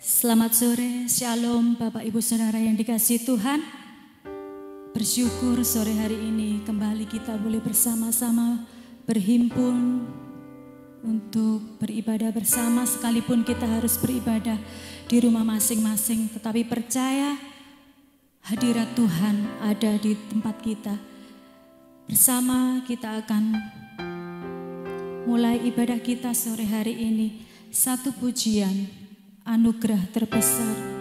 Selamat sore, Shalom Bapak Ibu Saudara yang dikasihi Tuhan. Bersyukur sore hari ini kembali kita boleh bersama-sama berhimpun untuk beribadah bersama, sekalipun kita harus beribadah di rumah masing-masing. Tetapi percaya hadirat Tuhan ada di tempat kita. Bersama kita akan mulai ibadah kita sore hari ini. Satu pujian, anugerah terbesar.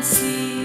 Kasih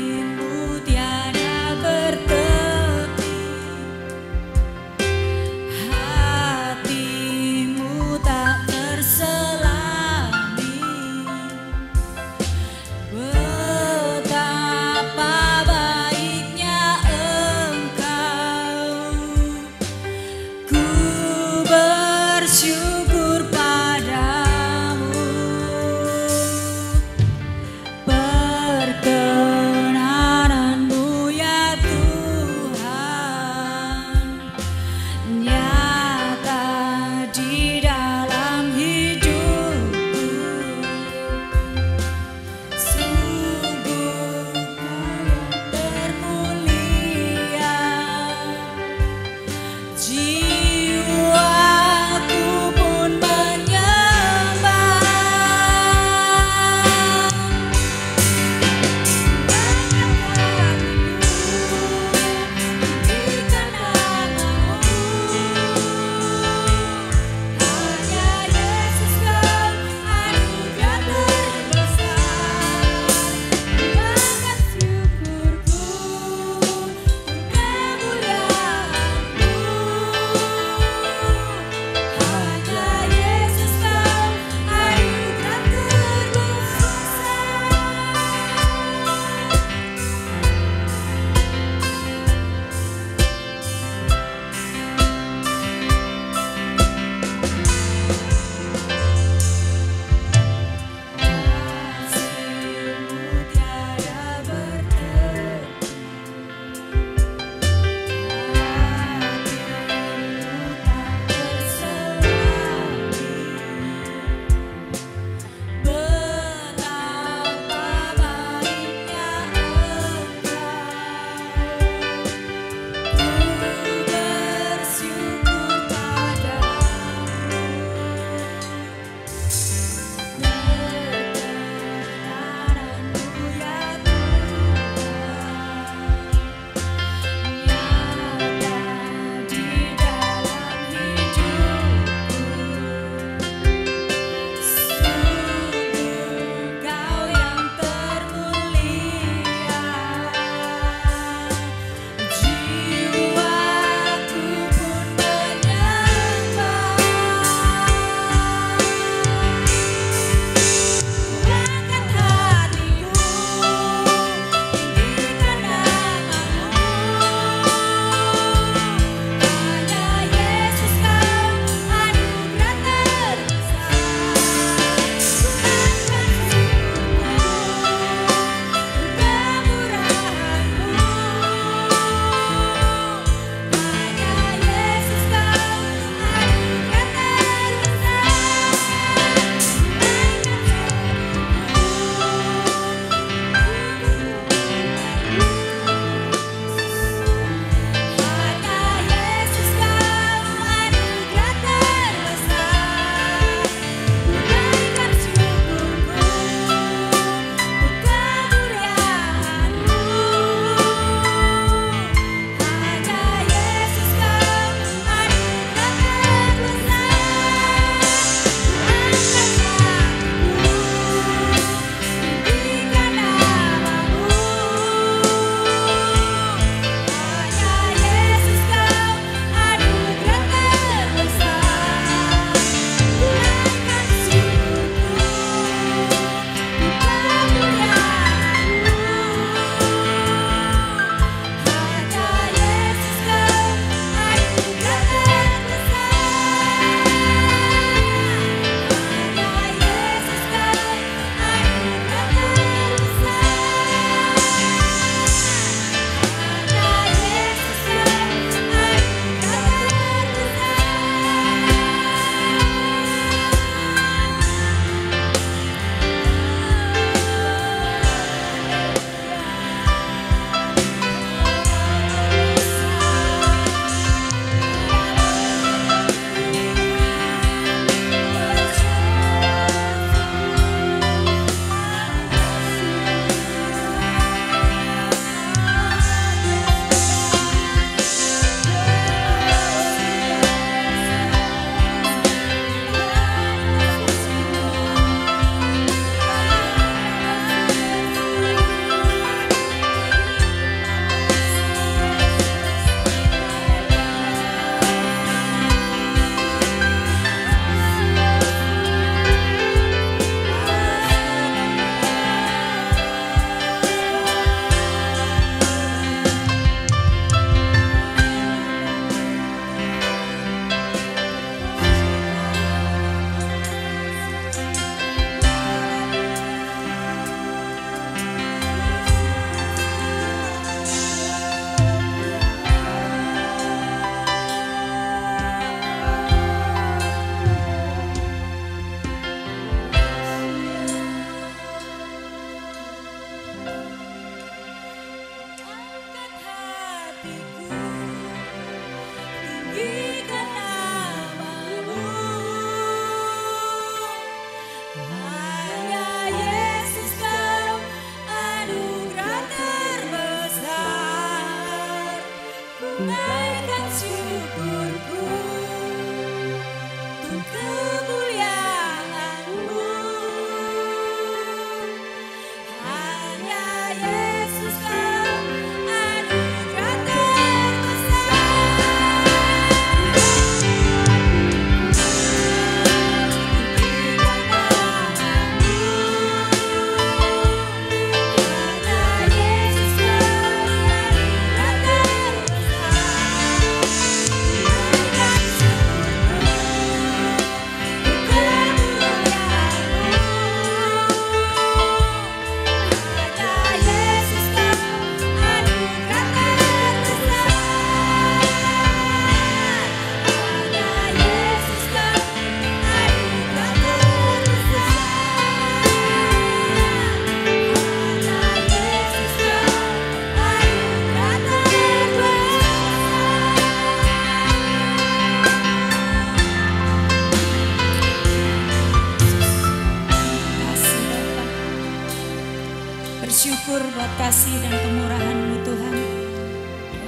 kasih dan kemurahan-Mu Tuhan.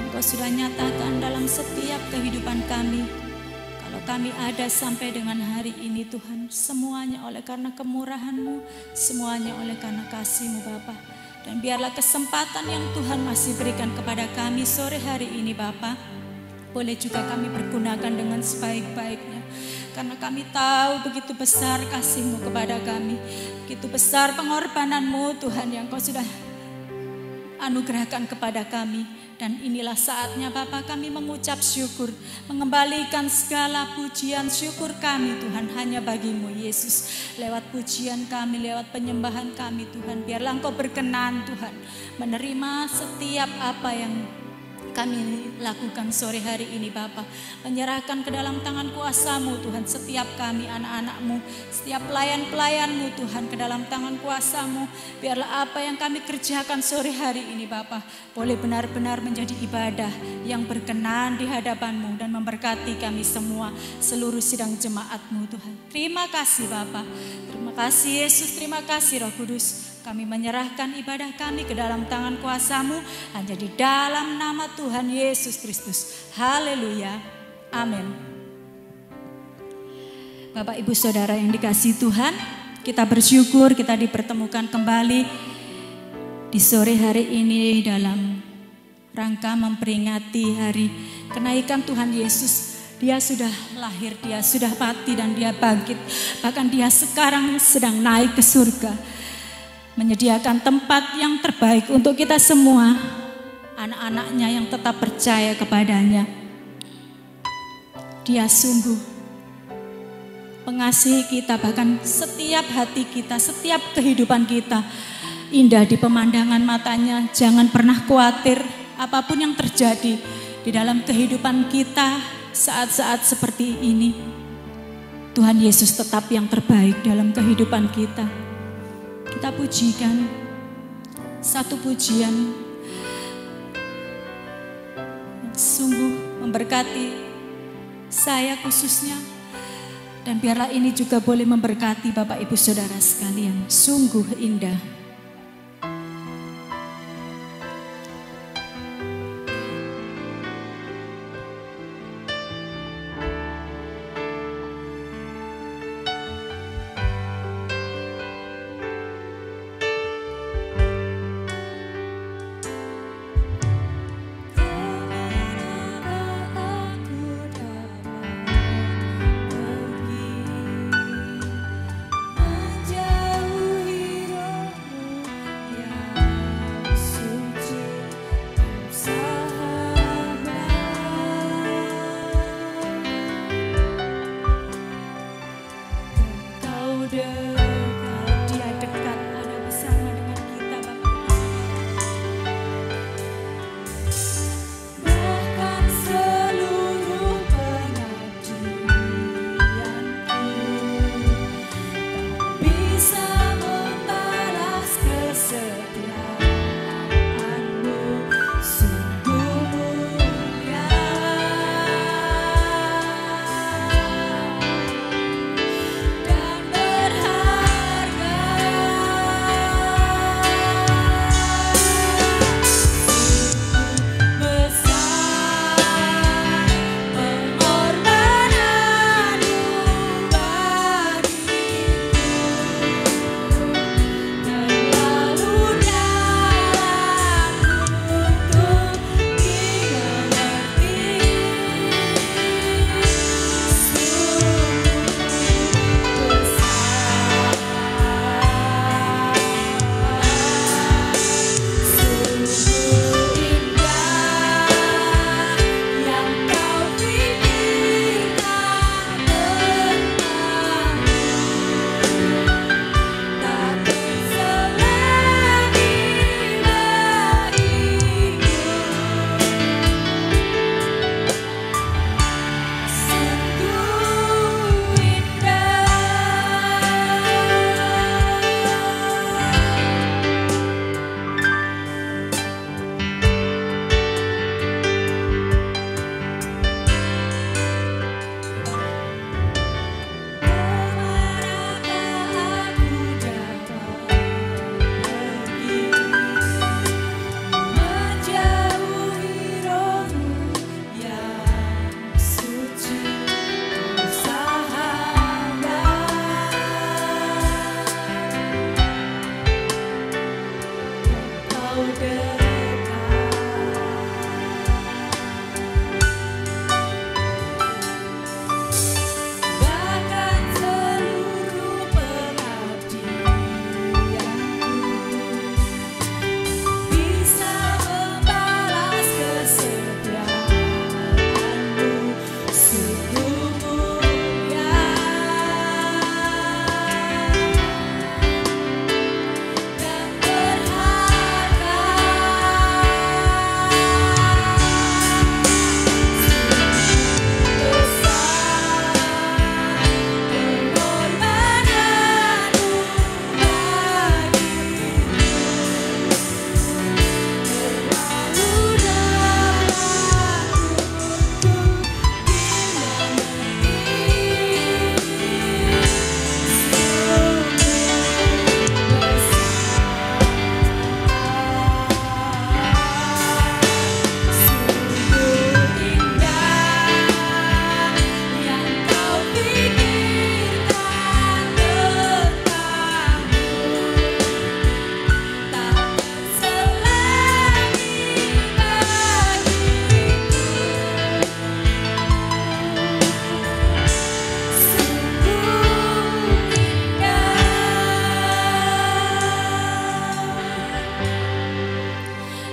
Engkau sudah nyatakan dalam setiap kehidupan kami. Kalau kami ada sampai dengan hari ini Tuhan, semuanya oleh karena kemurahan-Mu, semuanya oleh karena kasih-Mu Bapa. Dan biarlah kesempatan yang Tuhan masih berikan kepada kami sore hari ini Bapa, boleh juga kami pergunakan dengan sebaik-baiknya. Karena kami tahu begitu besar kasih-Mu kepada kami, begitu besar pengorbanan-Mu Tuhan yang Kau sudah anugerahkan kepada kami. Dan inilah saatnya Bapa kami mengucap syukur, mengembalikan segala pujian syukur kami Tuhan hanya bagi-Mu Yesus. Lewat pujian kami, lewat penyembahan kami Tuhan, biarlah Engkau berkenan Tuhan menerima setiap apa yang kami lakukan sore hari ini Bapa. Menyerahkan ke dalam tangan kuasa-Mu Tuhan setiap kami anak-anak-Mu, setiap pelayan-pelayan-Mu Tuhan ke dalam tangan kuasa-Mu. Biarlah apa yang kami kerjakan sore hari ini Bapa boleh benar-benar menjadi ibadah yang berkenan di hadapan-Mu dan memberkati kami semua, seluruh sidang jemaat-Mu Tuhan. Terima kasih Bapa, terima kasih Yesus, terima kasih Roh Kudus. Kami menyerahkan ibadah kami ke dalam tangan kuasa-Mu hanya di dalam nama Tuhan Yesus Kristus. Haleluya. Amin. Bapak Ibu Saudara yang dikasihi Tuhan, kita bersyukur kita dipertemukan kembali di sore hari ini dalam rangka memperingati hari kenaikan Tuhan Yesus. Dia sudah lahir, dia sudah mati dan dia bangkit. Bahkan dia sekarang sedang naik ke surga, menyediakan tempat yang terbaik untuk kita semua, anak-anaknya yang tetap percaya kepadanya. Dia sungguh mengasihi kita, bahkan setiap hati kita, setiap kehidupan kita indah di pemandangan matanya. Jangan pernah khawatir apapun yang terjadi di dalam kehidupan kita saat-saat seperti ini. Tuhan Yesus tetap yang terbaik dalam kehidupan kita. Kita pujikan satu pujian yang sungguh memberkati saya khususnya, dan biarlah ini juga boleh memberkati Bapak Ibu Saudara sekalian. Sungguh indah.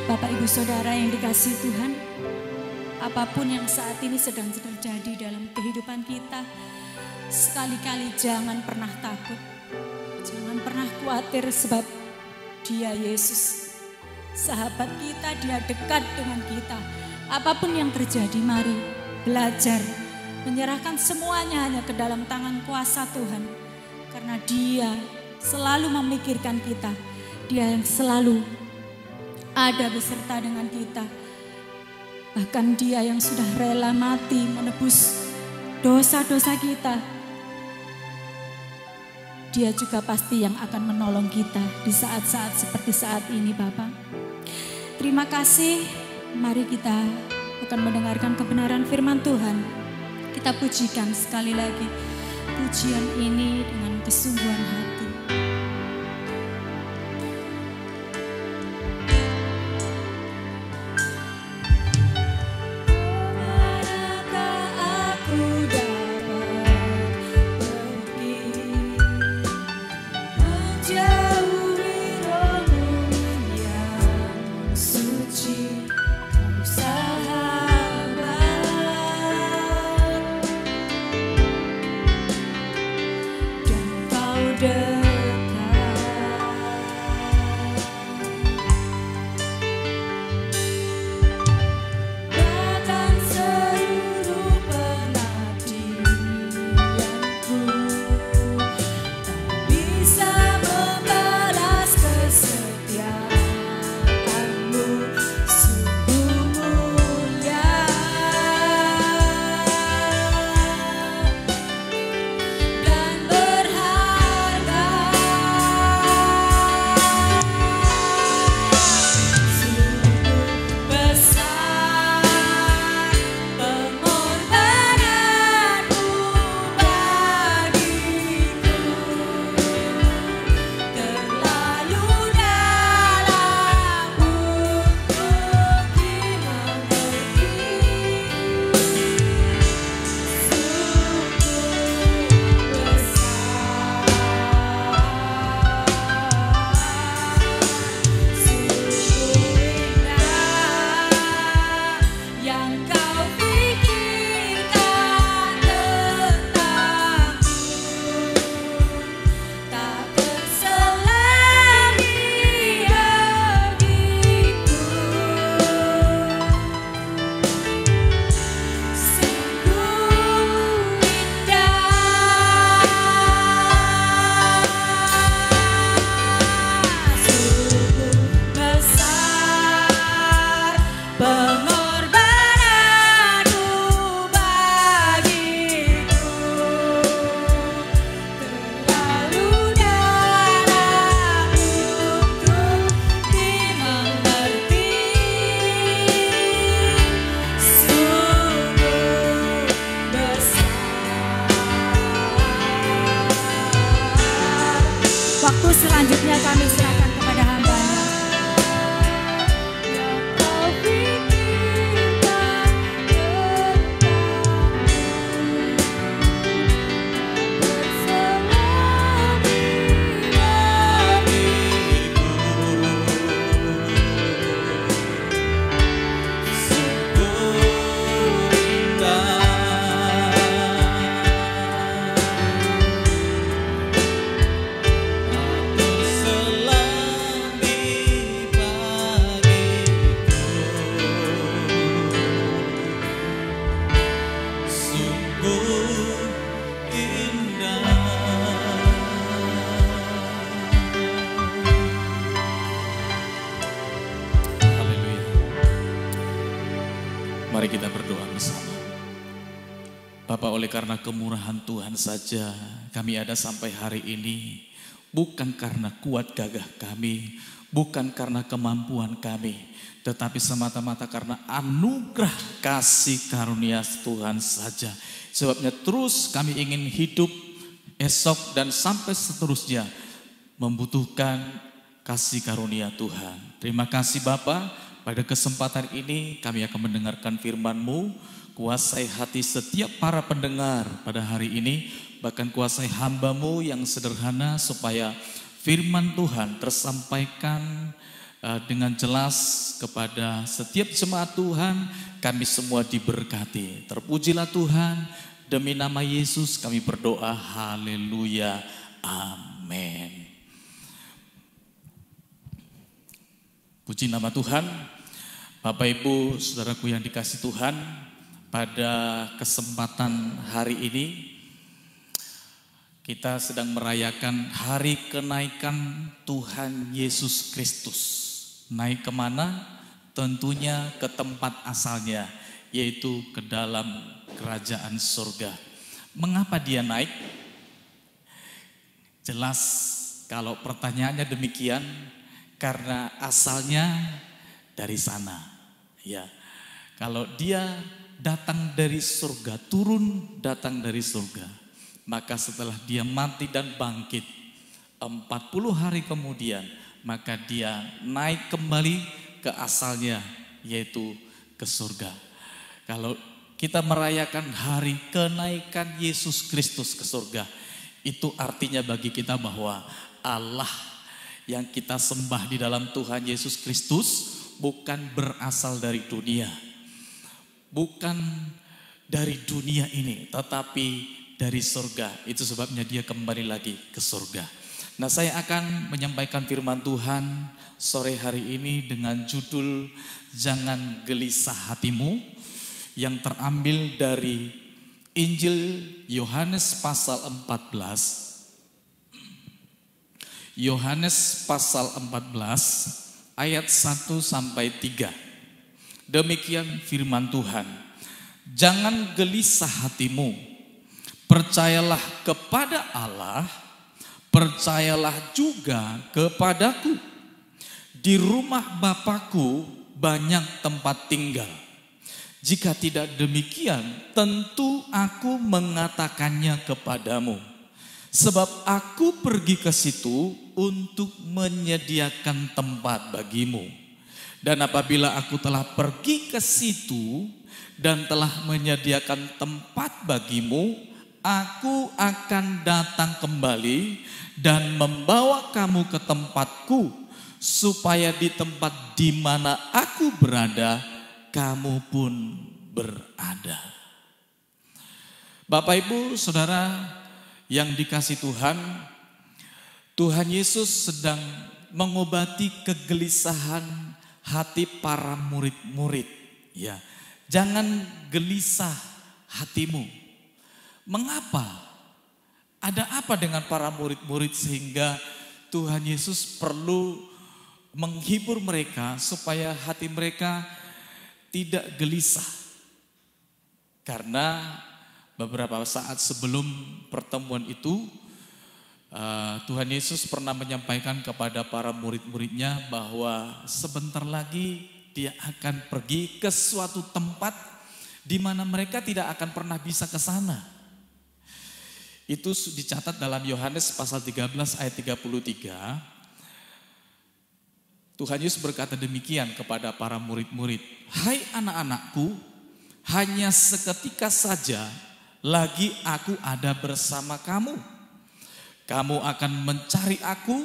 Bapak Ibu Saudara yang dikasihi Tuhan, apapun yang saat ini sedang terjadi dalam kehidupan kita, sekali-kali jangan pernah takut, jangan pernah khawatir sebab Dia Yesus, sahabat kita, Dia dekat dengan kita. Apapun yang terjadi, mari belajar menyerahkan semuanya hanya ke dalam tangan kuasa Tuhan, karena Dia selalu memikirkan kita, Dia yang selalu ada beserta dengan kita. Bahkan Dia yang sudah rela mati menebus dosa-dosa kita, Dia juga pasti yang akan menolong kita di saat-saat seperti saat ini, Bapak. Terima kasih. Mari kita akan mendengarkan kebenaran firman Tuhan. Kita pujikan sekali lagi pujian ini dengan kesungguhan hati. Dekat Bapak, oleh karena kemurahan Tuhan saja kami ada sampai hari ini. Bukan karena kuat gagah kami, bukan karena kemampuan kami, tetapi semata-mata karena anugerah kasih karunia Tuhan saja. Sebabnya terus kami ingin hidup esok dan sampai seterusnya membutuhkan kasih karunia Tuhan. Terima kasih Bapa, pada kesempatan ini kami akan mendengarkan firman-Mu. Kuasai hati setiap para pendengar pada hari ini, bahkan kuasai hamba-Mu yang sederhana supaya firman Tuhan tersampaikan dengan jelas kepada setiap jemaat Tuhan. Kami semua diberkati. Terpujilah Tuhan, demi nama Yesus kami berdoa, haleluya, amin. Puji nama Tuhan. Bapak Ibu Saudaraku yang dikasihi Tuhan, pada kesempatan hari ini kita sedang merayakan hari kenaikan Tuhan Yesus Kristus. Naik kemana? Tentunya ke tempat asalnya, yaitu ke dalam kerajaan surga. Mengapa dia naik? Jelas kalau pertanyaannya demikian, karena asalnya dari sana. Ya, kalau dia datang dari surga, turun datang dari surga, maka setelah dia mati dan bangkit 40 hari kemudian, maka dia naik kembali ke asalnya, yaitu ke surga. Kalau kita merayakan hari kenaikan Yesus Kristus ke surga, itu artinya bagi kita bahwa Allah yang kita sembah di dalam Tuhan Yesus Kristus bukan berasal dari dunia, bukan dari dunia ini, tetapi dari surga. Itu sebabnya dia kembali lagi ke surga. Nah, saya akan menyampaikan firman Tuhan sore hari ini dengan judul Jangan Gelisah Hatimu, yang terambil dari Injil Yohanes pasal 14. Yohanes pasal 14 ayat 1 sampai 3. Demikian firman Tuhan. Jangan gelisah hatimu, percayalah kepada Allah, percayalah juga kepadaku. Di rumah Bapakku banyak tempat tinggal. Jika tidak demikian, tentu aku mengatakannya kepadamu. Sebab aku pergi ke situ untuk menyediakan tempat bagimu. Dan apabila aku telah pergi ke situ dan telah menyediakan tempat bagimu, aku akan datang kembali dan membawa kamu ke tempatku, supaya di tempat di mana aku berada, kamu pun berada. Bapak Ibu Saudara yang dikasihi Tuhan, Tuhan Yesus sedang mengobati kegelisahan hati para murid-murid. Ya, jangan gelisah hatimu. Mengapa? Ada apa dengan para murid-murid sehingga Tuhan Yesus perlu menghibur mereka supaya hati mereka tidak gelisah? Karena beberapa saat sebelum pertemuan itu, Tuhan Yesus pernah menyampaikan kepada para murid-muridnya bahwa sebentar lagi dia akan pergi ke suatu tempat di mana mereka tidak akan pernah bisa ke sana. Itu dicatat dalam Yohanes pasal 13 ayat 33. Tuhan Yesus berkata demikian kepada para murid-murid. Hai anak-anakku, hanya seketika saja lagi aku ada bersama kamu. Kamu akan mencari aku,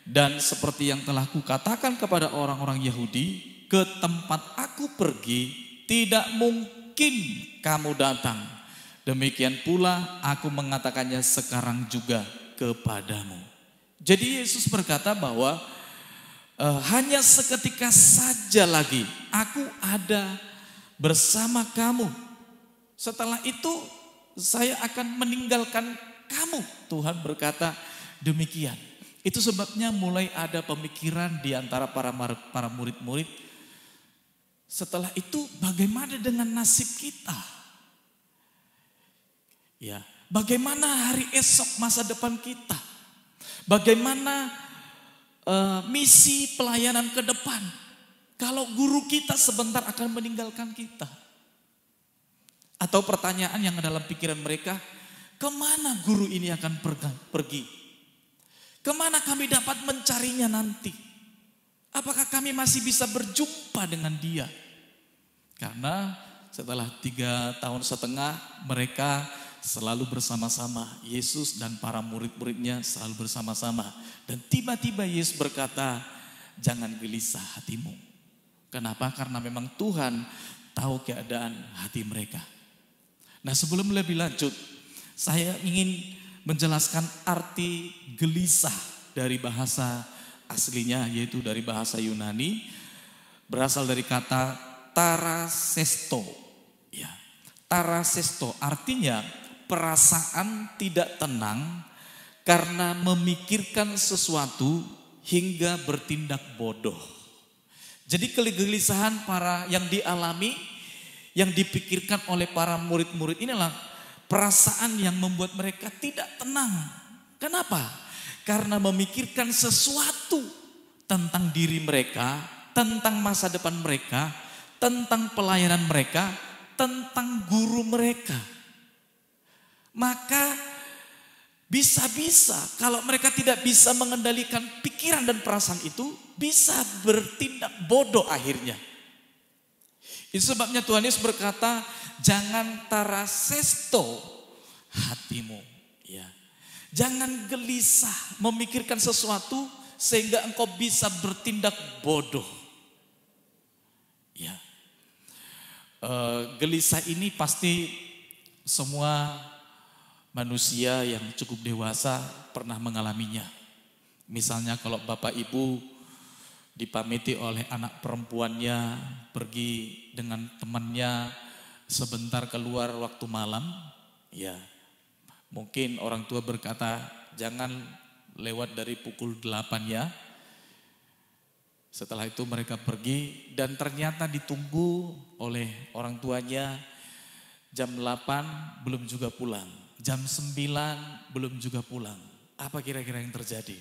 dan seperti yang telah kukatakan kepada orang-orang Yahudi, ke tempat aku pergi tidak mungkin kamu datang. Demikian pula aku mengatakannya sekarang juga kepadamu. Jadi Yesus berkata bahwa hanya seketika saja lagi aku ada bersama kamu. Setelah itu saya akan meninggalkan kamu. Tuhan berkata demikian. Itu sebabnya mulai ada pemikiran di antara para murid-murid. Setelah itu bagaimana dengan nasib kita? Ya, bagaimana hari esok masa depan kita? Bagaimana misi pelayanan ke depan? Kalau guru kita sebentar akan meninggalkan kita. Atau pertanyaan yang dalam pikiran mereka, kemana guru ini akan pergi? Kemana kami dapat mencarinya nanti? Apakah kami masih bisa berjumpa dengan dia? Karena setelah 3,5 tahun mereka selalu bersama-sama. Yesus dan para murid-muridnya selalu bersama-sama. Dan tiba-tiba Yesus berkata, jangan gelisah hatimu. Kenapa? Karena memang Tuhan tahu keadaan hati mereka. Nah, sebelum lebih lanjut, saya ingin menjelaskan arti gelisah dari bahasa aslinya, yaitu dari bahasa Yunani, berasal dari kata tarasesto. Ya, tarasesto artinya perasaan tidak tenang karena memikirkan sesuatu hingga bertindak bodoh. Jadi kegelisahan yang dialami, yang dipikirkan oleh para murid-murid inilah perasaan yang membuat mereka tidak tenang. Kenapa? Karena memikirkan sesuatu tentang diri mereka, tentang masa depan mereka, tentang pelayanan mereka, tentang guru mereka. Maka bisa-bisa kalau mereka tidak bisa mengendalikan pikiran dan perasaan itu, bisa bertindak bodoh akhirnya. Itu sebabnya Tuhan Yesus berkata, jangan tarasesto hatimu. Ya. Jangan gelisah memikirkan sesuatu sehingga engkau bisa bertindak bodoh. Ya. Gelisah ini pasti semua manusia yang cukup dewasa pernah mengalaminya. Misalnya kalau bapak ibu dipamiti oleh anak perempuannya pergi dengan temannya sebentar keluar waktu malam, ya mungkin orang tua berkata jangan lewat dari pukul 8 ya. Setelah itu mereka pergi dan ternyata ditunggu oleh orang tuanya jam 8 belum juga pulang. Jam 9 belum juga pulang. Apa kira-kira yang terjadi?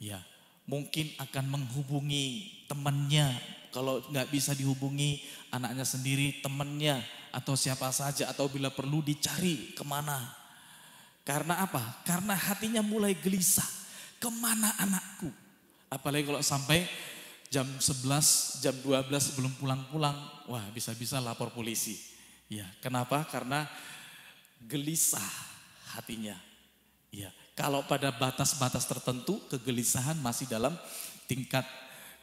Ya, mungkin akan menghubungi temannya. Kalau nggak bisa dihubungi anaknya sendiri, temannya atau siapa saja. Atau bila perlu dicari kemana. Karena apa? Karena hatinya mulai gelisah. Kemana anakku? Apalagi kalau sampai jam 11, jam 12 belum pulang-pulang. Wah, bisa-bisa lapor polisi. Ya, kenapa? Karena gelisah hatinya. Ya, kalau pada batas-batas tertentu kegelisahan masih dalam tingkat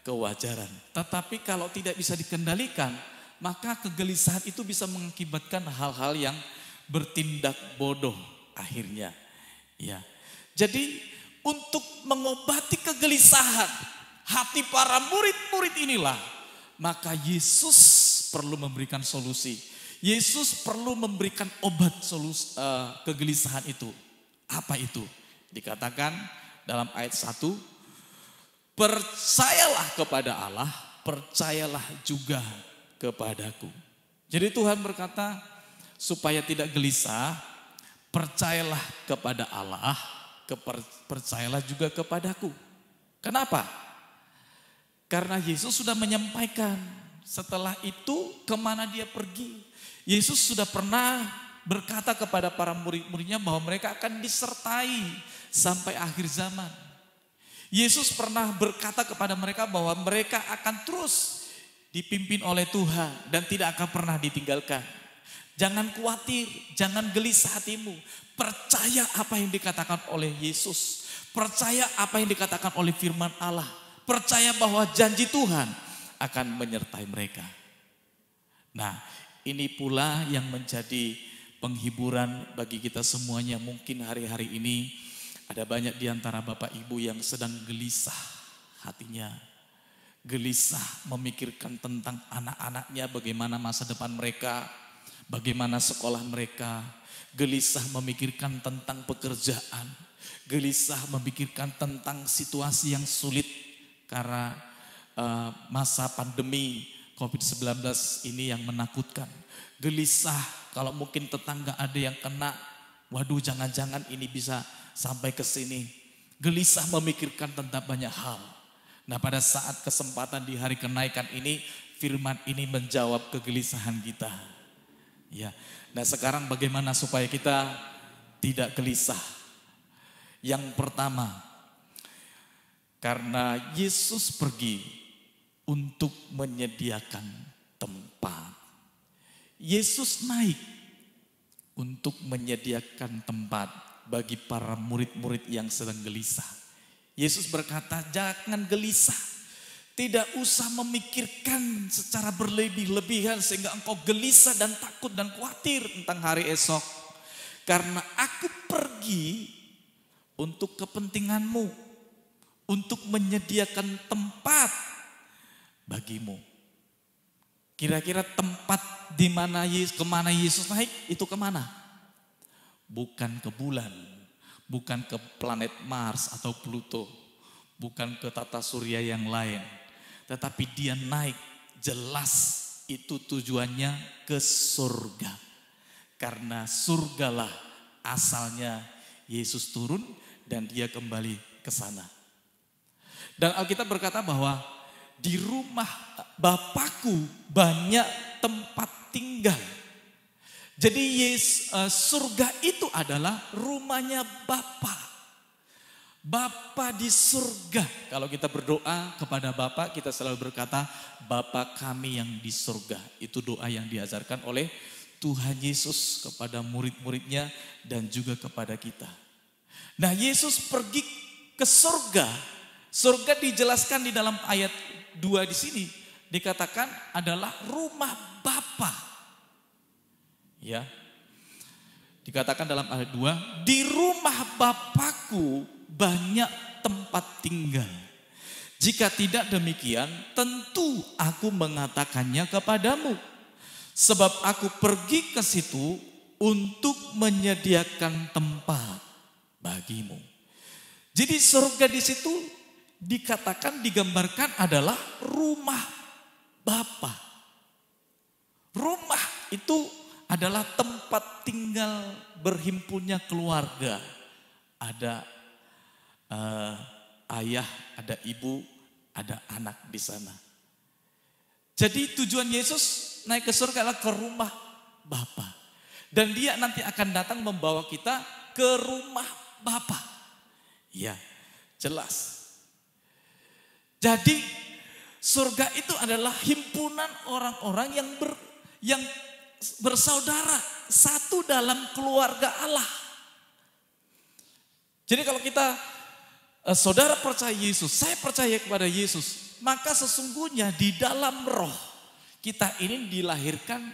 kewajaran. Tetapi kalau tidak bisa dikendalikan, maka kegelisahan itu bisa mengakibatkan hal-hal yang bertindak bodoh akhirnya. Ya. Jadi untuk mengobati kegelisahan hati para murid-murid inilah, maka Yesus perlu memberikan solusi. Yesus perlu memberikan obat kegelisahan itu. Apa itu? Dikatakan dalam ayat 1, percayalah kepada Allah, percayalah juga kepadaku. Jadi Tuhan berkata, supaya tidak gelisah, percayalah kepada Allah, percayalah juga kepadaku. Kenapa? Karena Yesus sudah menyampaikan, setelah itu kemana dia pergi. Yesus sudah pernah berkata kepada para murid-muridnya bahwa mereka akan disertai sampai akhir zaman. Yesus pernah berkata kepada mereka bahwa mereka akan terus dipimpin oleh Tuhan dan tidak akan pernah ditinggalkan. Jangan khawatir, jangan gelisah hatimu. Percaya apa yang dikatakan oleh Yesus. Percaya apa yang dikatakan oleh firman Allah. Percaya bahwa janji Tuhan akan menyertai mereka. Nah, ini pula yang menjadi penghiburan bagi kita semuanya. Mungkin hari-hari ini ada banyak di antara Bapak Ibu yang sedang gelisah hatinya. Gelisah memikirkan tentang anak-anaknya, bagaimana masa depan mereka, bagaimana sekolah mereka. Gelisah memikirkan tentang pekerjaan. Gelisah memikirkan tentang situasi yang sulit karena masa pandemi COVID-19 ini yang menakutkan. Gelisah kalau mungkin tetangga ada yang kena Waduh, jangan-jangan ini bisa sampai ke sini. Gelisah memikirkan tentang banyak hal. Nah, pada saat kesempatan di hari kenaikan ini, firman ini menjawab kegelisahan kita. Ya. Nah, sekarang bagaimana supaya kita tidak gelisah? Yang pertama, karena Yesus pergi untuk menyediakan tempat. Yesus naik untuk menyediakan tempat bagi para murid-murid yang sedang gelisah. Yesus berkata, jangan gelisah. Tidak usah memikirkan secara berlebih-lebihan sehingga engkau gelisah dan takut dan khawatir tentang hari esok. Karena aku pergi untuk kepentinganmu, untuk menyediakan tempat bagimu. Kira-kira tempat di mana kemana Yesus naik itu kemana? Bukan ke bulan, bukan ke planet Mars atau Pluto, bukan ke tata surya yang lain. Tetapi dia naik, jelas itu tujuannya ke surga. Karena surgalah asalnya Yesus turun dan dia kembali ke sana. Dan Alkitab berkata bahwa di rumah Bapakku banyak tempat tinggal. Jadi surga itu adalah rumahnya Bapa. Bapa di surga. Kalau kita berdoa kepada Bapa, kita selalu berkata, Bapa kami yang di surga. Itu doa yang diajarkan oleh Tuhan Yesus kepada murid-muridnya dan juga kepada kita. Nah, Yesus pergi ke surga. Surga dijelaskan di dalam ayat 2 di sini. Dikatakan adalah rumah Bapa. Ya. Dikatakan dalam ayat 2, di rumah Bapakku banyak tempat tinggal. Jika tidak demikian, tentu aku mengatakannya kepadamu. Sebab aku pergi ke situ untuk menyediakan tempat bagimu. Jadi surga di situ dikatakan, digambarkan adalah rumah Bapa. Rumah itu adalah tempat tinggal berhimpunnya keluarga. Ada ayah, ada ibu, ada anak di sana. Jadi tujuan Yesus naik ke surga adalah ke rumah Bapa. Dan dia nanti akan datang membawa kita ke rumah Bapa. Ya, jelas. Jadi surga itu adalah himpunan orang-orang yang bersaudara satu dalam keluarga Allah. Jadi kalau kita saudara percaya Yesus, saya percaya kepada Yesus, maka sesungguhnya di dalam roh kita ini dilahirkan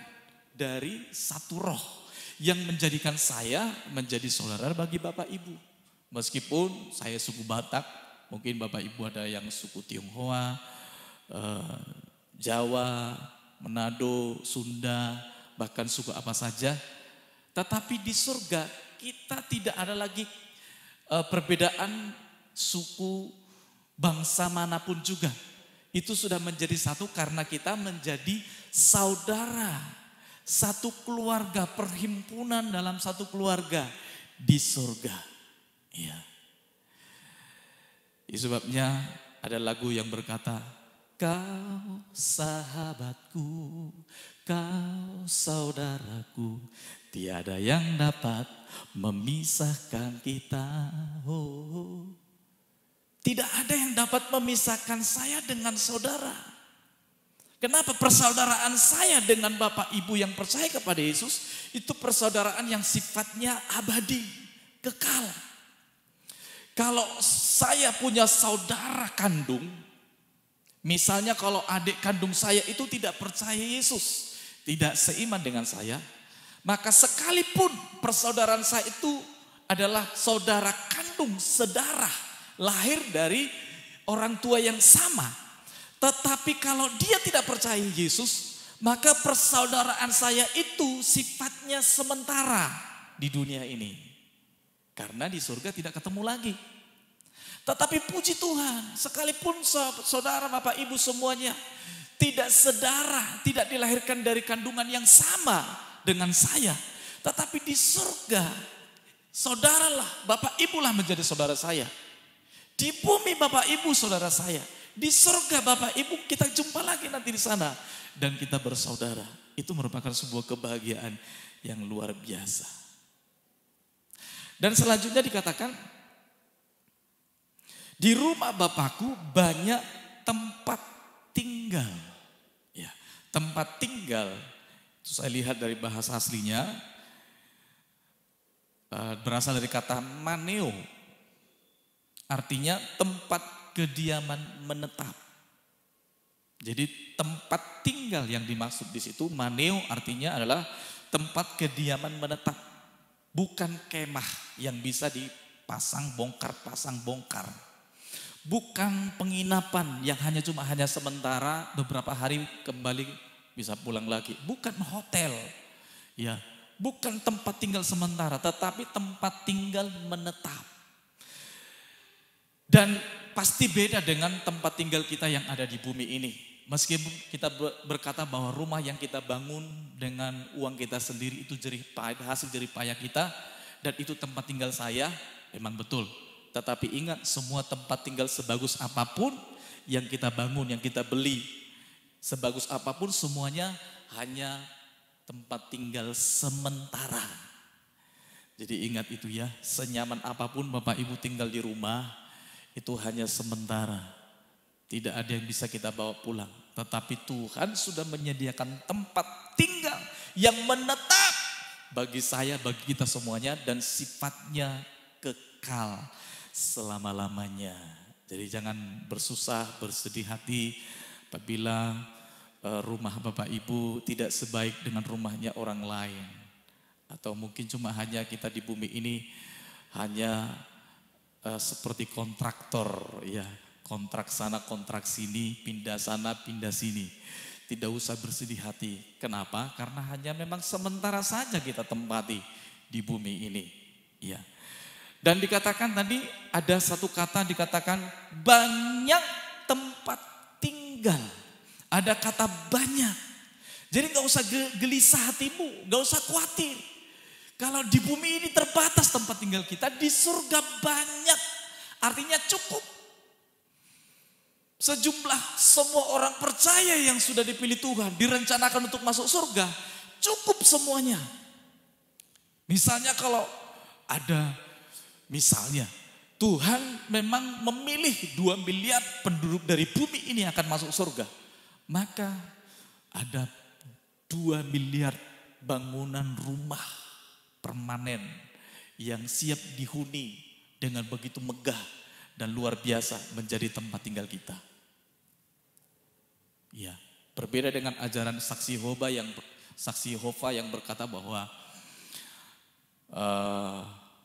dari satu roh yang menjadikan saya menjadi saudara bagi Bapak Ibu. Meskipun saya suku Batak, mungkin Bapak Ibu ada yang suku Tionghoa, Jawa, Manado, Sunda, bahkan suku apa saja. Tetapi di surga kita tidak ada lagi perbedaan suku, bangsa manapun juga. Itu sudah menjadi satu karena kita menjadi saudara. Satu keluarga, perhimpunan dalam satu keluarga di surga. Ya. Sebabnya ada lagu yang berkata, kau sahabatku, kau saudaraku, tiada yang dapat memisahkan kita. Oh. Tidak ada yang dapat memisahkan saya dengan saudara. Kenapa? Persaudaraan saya dengan Bapak Ibu yang percaya kepada Yesus, itu persaudaraan yang sifatnya abadi, kekal. Kalau saya punya saudara kandung, misalnya kalau adik kandung saya itu tidak percaya Yesus, tidak seiman dengan saya, maka sekalipun persaudaraan saya itu adalah saudara kandung, sedarah, lahir dari orang tua yang sama. Tetapi kalau dia tidak percaya Yesus, maka persaudaraan saya itu sifatnya sementara di dunia ini. Karena di surga tidak ketemu lagi. Tetapi puji Tuhan, sekalipun saudara Bapak Ibu semuanya tidak sedarah, tidak dilahirkan dari kandungan yang sama dengan saya. Tetapi di surga Saudaralah, Bapak Ibulah menjadi saudara saya. Di bumi Bapak Ibu saudara saya. Di surga Bapak Ibu kita jumpa lagi nanti di sana. Dan kita bersaudara. Itu merupakan sebuah kebahagiaan yang luar biasa. Dan selanjutnya dikatakan, di rumah Bapakku banyak tempat tinggal. Ya, tempat tinggal. Itu saya lihat dari bahasa aslinya. Berasal dari kata maneo. Artinya tempat kediaman menetap. Jadi tempat tinggal yang dimaksud di situ maneo artinya adalah tempat kediaman menetap. Bukan kemah yang bisa dipasang bongkar. Bukan penginapan yang hanya sementara beberapa hari kembali bisa pulang lagi. Bukan hotel. Ya, bukan tempat tinggal sementara tetapi tempat tinggal menetap. Dan pasti beda dengan tempat tinggal kita yang ada di bumi ini. Meskipun kita berkata bahwa rumah yang kita bangun dengan uang kita sendiri itu hasil jerih payah kita. Dan itu tempat tinggal saya, memang betul. Tetapi ingat semua tempat tinggal sebagus apapun yang kita bangun, yang kita beli. Sebagus apapun semuanya hanya tempat tinggal sementara. Jadi ingat itu ya, senyaman apapun Bapak Ibu tinggal di rumah. Itu hanya sementara. Tidak ada yang bisa kita bawa pulang. Tetapi Tuhan sudah menyediakan tempat tinggal yang menetap bagi saya, bagi kita semuanya. Dan sifatnya kekal selama-lamanya. Jadi jangan bersusah, bersedih hati apabila rumah Bapak Ibu tidak sebaik dengan rumahnya orang lain. Atau mungkin cuma hanya kita di bumi ini hanya seperti kontraktor, ya, kontrak sana, kontrak sini, pindah sana, pindah sini. Tidak usah bersedih hati. Kenapa? Karena hanya memang sementara saja kita tempati di bumi ini. Ya. Dan dikatakan tadi ada satu kata dikatakan banyak tempat tinggal. Ada kata banyak. Jadi nggak usah gelisah hatimu, nggak usah khawatir. Kalau di bumi ini terbatas tempat tinggal kita, di surga banyak. Artinya cukup. Sejumlah semua orang percaya yang sudah dipilih Tuhan, direncanakan untuk masuk surga, cukup semuanya. Misalnya kalau ada, misalnya Tuhan memang memilih 2 miliar penduduk dari bumi ini akan masuk surga. Maka ada 2 miliar bangunan rumah permanen yang siap dihuni dengan begitu megah dan luar biasa menjadi tempat tinggal kita. Ya, berbeda dengan ajaran saksi Yehova yang berkata bahwa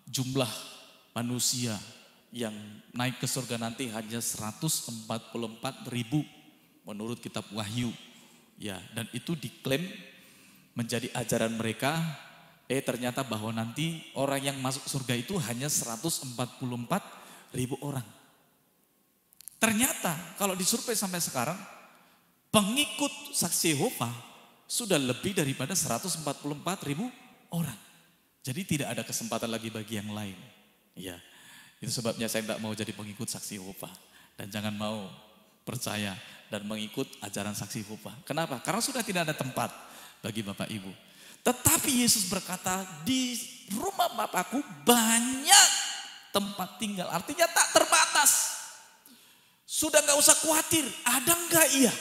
jumlah manusia yang naik ke surga nanti hanya 144.000 menurut kitab Wahyu. Ya, dan itu diklaim menjadi ajaran mereka. Ternyata bahwa nanti orang yang masuk surga itu hanya 144.000 orang. Ternyata kalau disurvei sampai sekarang, pengikut saksi Yehova sudah lebih daripada 144.000 orang. Jadi tidak ada kesempatan lagi bagi yang lain. Ya, itu sebabnya saya tidak mau jadi pengikut saksi Yehova. Dan jangan mau percaya dan mengikut ajaran saksi Yehova. Kenapa? Karena sudah tidak ada tempat bagi Bapak Ibu. Tetapi Yesus berkata, di rumah Bapakku banyak tempat tinggal. Artinya tak terbatas. Sudah gak usah khawatir, ada enggak iya?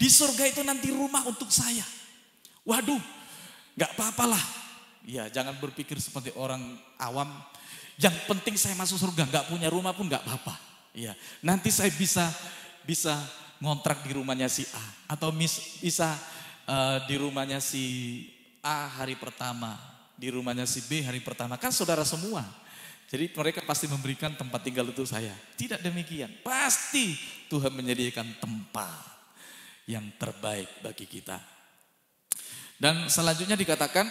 Di surga itu nanti rumah untuk saya. Waduh, gak apa-apalah. Ya, jangan berpikir seperti orang awam. Yang penting saya masuk surga, gak punya rumah pun gak apa-apa. Ya, nanti saya bisa ngontrak di rumahnya si A. Atau bisa di rumahnya si A hari pertama, di rumahnya si B hari pertama. Kan saudara semua. Jadi mereka pasti memberikan tempat tinggal untuk saya. Tidak demikian. Pasti Tuhan menyediakan tempat yang terbaik bagi kita. Dan selanjutnya dikatakan,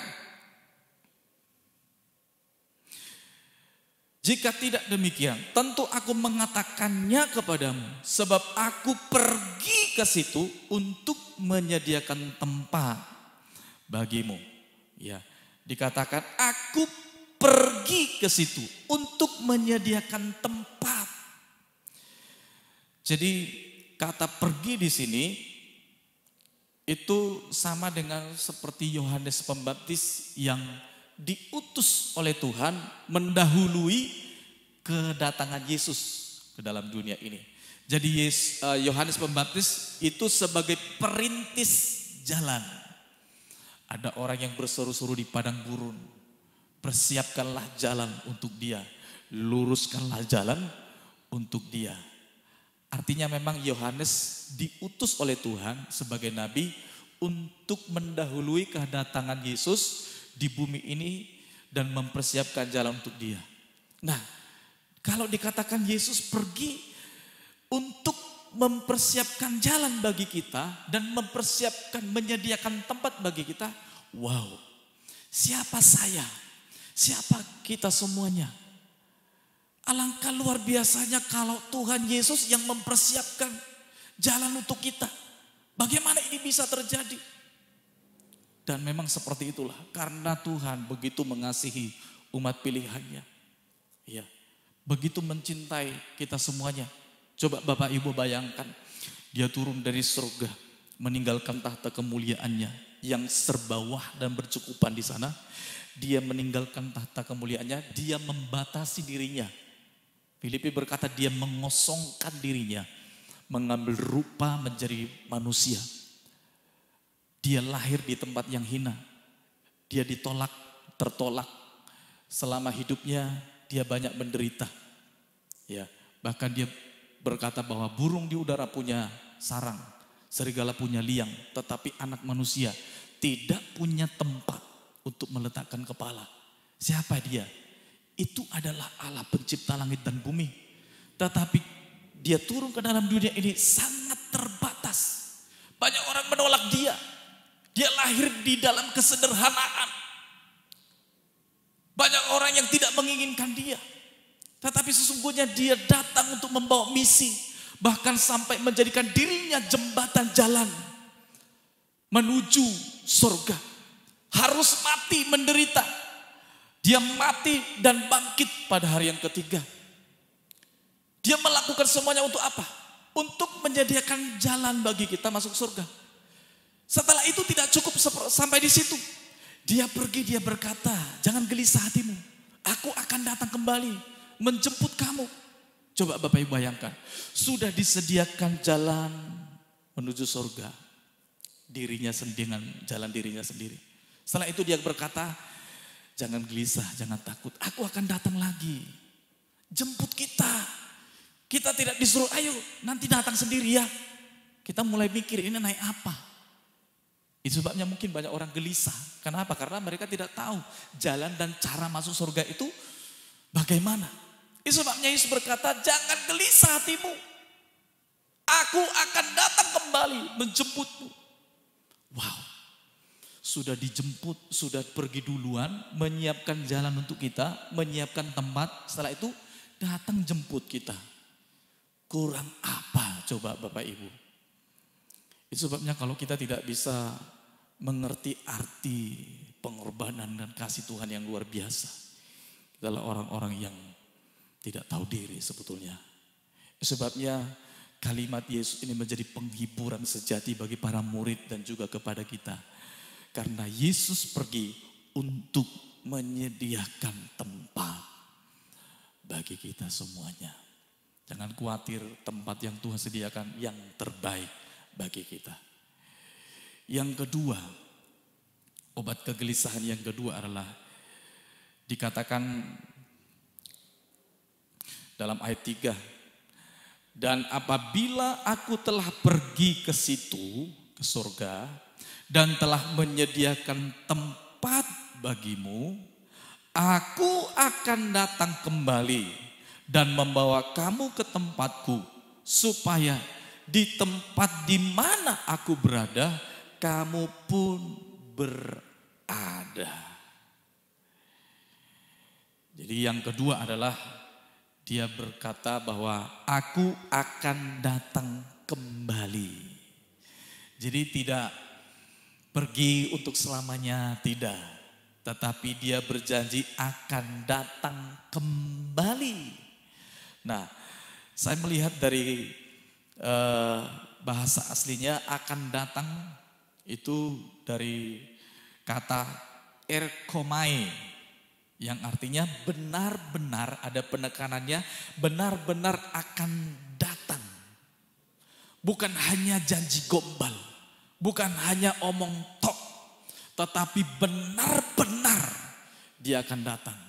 jika tidak demikian, tentu aku mengatakannya kepadamu. Sebab aku pergi ke situ untuk menyediakan tempat bagimu. Ya, dikatakan aku pergi ke situ untuk menyediakan tempat. Jadi kata pergi di sini itu sama dengan seperti Yohanes Pembaptis yang diutus oleh Tuhan mendahului kedatangan Yesus ke dalam dunia ini. Jadi Yohanes Pembaptis itu sebagai perintis jalan. Ada orang yang berseru-seru di padang gurun, persiapkanlah jalan untuk dia, luruskanlah jalan untuk dia. Artinya memang Yohanes diutus oleh Tuhan sebagai nabi untuk mendahului kedatangan Yesus di bumi ini dan mempersiapkan jalan untuk dia. Nah, kalau dikatakan Yesus pergi untuk mempersiapkan jalan bagi kita dan menyediakan tempat bagi kita, wow, siapa saya? Siapa kita semuanya? Alangkah luar biasanya kalau Tuhan Yesus yang mempersiapkan jalan untuk kita. Bagaimana ini bisa terjadi? Dan memang seperti itulah. Karena Tuhan begitu mengasihi umat pilihannya. Ya, begitu mencintai kita semuanya. Coba Bapak Ibu bayangkan. Dia turun dari surga. Meninggalkan tahta kemuliaannya. Yang serbawah dan bercukupan di sana. Dia meninggalkan tahta kemuliaannya. Dia membatasi dirinya. Filipi berkata dia mengosongkan dirinya, mengambil rupa menjadi manusia. Dia lahir di tempat yang hina. Dia ditolak, tertolak. Selama hidupnya dia banyak menderita. Ya, bahkan dia berkata bahwa burung di udara punya sarang, serigala punya liang, tetapi anak manusia tidak punya tempat untuk meletakkan kepala. Siapa dia? Itu adalah Allah pencipta langit dan bumi. Tetapi dia turun ke dalam dunia ini sangat terbatas. Banyak orang menolak dia. Dia lahir di dalam kesederhanaan. Banyak orang yang tidak menginginkan dia. Tetapi sesungguhnya dia datang untuk membawa misi. Bahkan sampai menjadikan dirinya jembatan jalan menuju surga. Harus mati menderita. Dia mati dan bangkit pada hari yang ketiga. Dia melakukan semuanya untuk apa? Untuk menyediakan jalan bagi kita masuk surga. Setelah itu tidak cukup sampai di situ. Dia pergi, dia berkata, jangan gelisah hatimu. Aku akan datang kembali menjemput kamu. Coba Bapak Ibu bayangkan. Sudah disediakan jalan menuju surga. Dirinya sendiri dengan jalan dirinya sendiri. Setelah itu dia berkata, jangan gelisah, jangan takut. Aku akan datang lagi. Jemput kita. Kita tidak disuruh, ayo nanti datang sendiri ya. Kita mulai mikir ini naik apa. Itu sebabnya mungkin banyak orang gelisah. Kenapa? Karena mereka tidak tahu jalan dan cara masuk surga itu bagaimana. Itu sebabnya Yesus berkata, jangan gelisah hatimu. Aku akan datang kembali menjemputmu. Wow. Sudah dijemput, sudah pergi duluan, menyiapkan jalan untuk kita, menyiapkan tempat, setelah itu datang jemput kita. Kurang apa coba Bapak Ibu? Itu sebabnya kalau kita tidak bisa mengerti arti pengorbanan dan kasih Tuhan yang luar biasa, kita adalah orang-orang yang tidak tahu diri sebetulnya. Itu sebabnya kalimat Yesus ini menjadi penghiburan sejati bagi para murid dan juga kepada kita. Karena Yesus pergi untuk menyediakan tempat bagi kita semuanya. Jangan khawatir, tempat yang Tuhan sediakan yang terbaik bagi kita. Yang kedua, obat kegelisahan yang kedua adalah dikatakan dalam ayat 3. Dan apabila aku telah pergi ke situ, ke surga, dan telah menyediakan tempat bagimu, aku akan datang kembali dan membawa kamu ke tempatku, supaya di tempat di mana aku berada, kamu pun berada. Jadi yang kedua adalah dia berkata bahwa aku akan datang kembali. Jadi tidak pergi untuk selamanya, tidak. tetapi dia berjanji akan datang kembali. Nah, saya melihat dari bahasa aslinya akan datang itu dari kata erkomai, yang artinya benar-benar, ada penekanannya, benar-benar akan datang. Bukan hanya janji gombal, bukan hanya omong tok, tetapi benar-benar dia akan datang.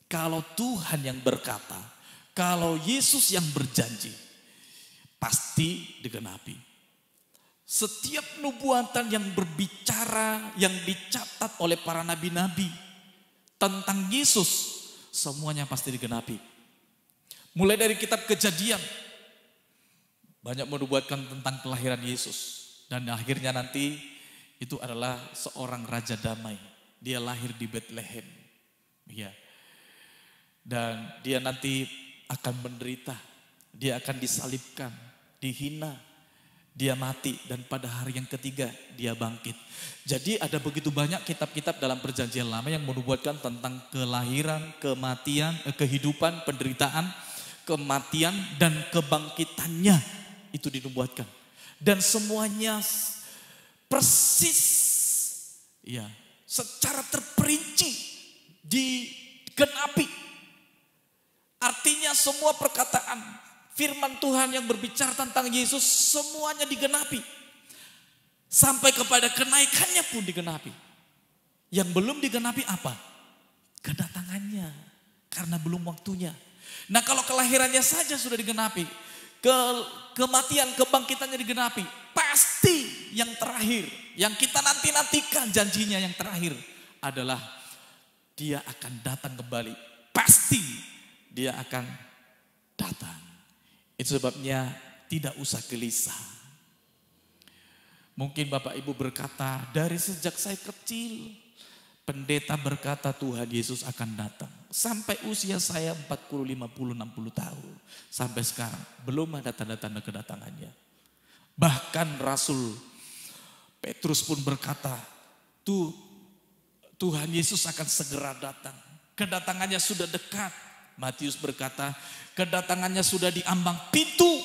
Kalau Tuhan yang berkata, kalau Yesus yang berjanji, pasti digenapi. Setiap nubuatan yang berbicara, yang dicatat oleh para nabi-nabi tentang Yesus, semuanya pasti digenapi. Mulai dari kitab Kejadian, banyak menubuatkan tentang kelahiran Yesus. Dan akhirnya nanti itu adalah seorang raja damai. Dia lahir di Bethlehem. Ya. Dan dia nanti akan menderita. Dia akan disalibkan, dihina, dia mati, dan pada hari yang ketiga dia bangkit. Jadi ada begitu banyak kitab-kitab dalam perjanjian lama yang menubuatkan tentang kelahiran, kematian, kehidupan, penderitaan, kematian, dan kebangkitannya. Itu dinubuatkan. Dan semuanya persis, ya, secara terperinci digenapi. Artinya semua perkataan firman Tuhan yang berbicara tentang Yesus semuanya digenapi. Sampai kepada kenaikannya pun digenapi. Yang belum digenapi apa? Kedatangannya. Karena belum waktunya. Nah, kalau kelahirannya saja sudah digenapi, kematian, kebangkitannya digenapi, pasti yang terakhir, yang kita nantikan janjinya yang terakhir adalah dia akan datang kembali. Pasti dia akan datang. Itu sebabnya tidak usah gelisah. Mungkin Bapak Ibu berkata, dari sejak saya kecil, pendeta berkata Tuhan Yesus akan datang. Sampai usia saya 40, 50, 60 tahun. Sampai sekarang belum ada tanda-tanda kedatangannya. Bahkan Rasul Petrus pun berkata, Tuhan Yesus akan segera datang. Kedatangannya sudah dekat. Matius berkata, kedatangannya sudah di ambang pintu.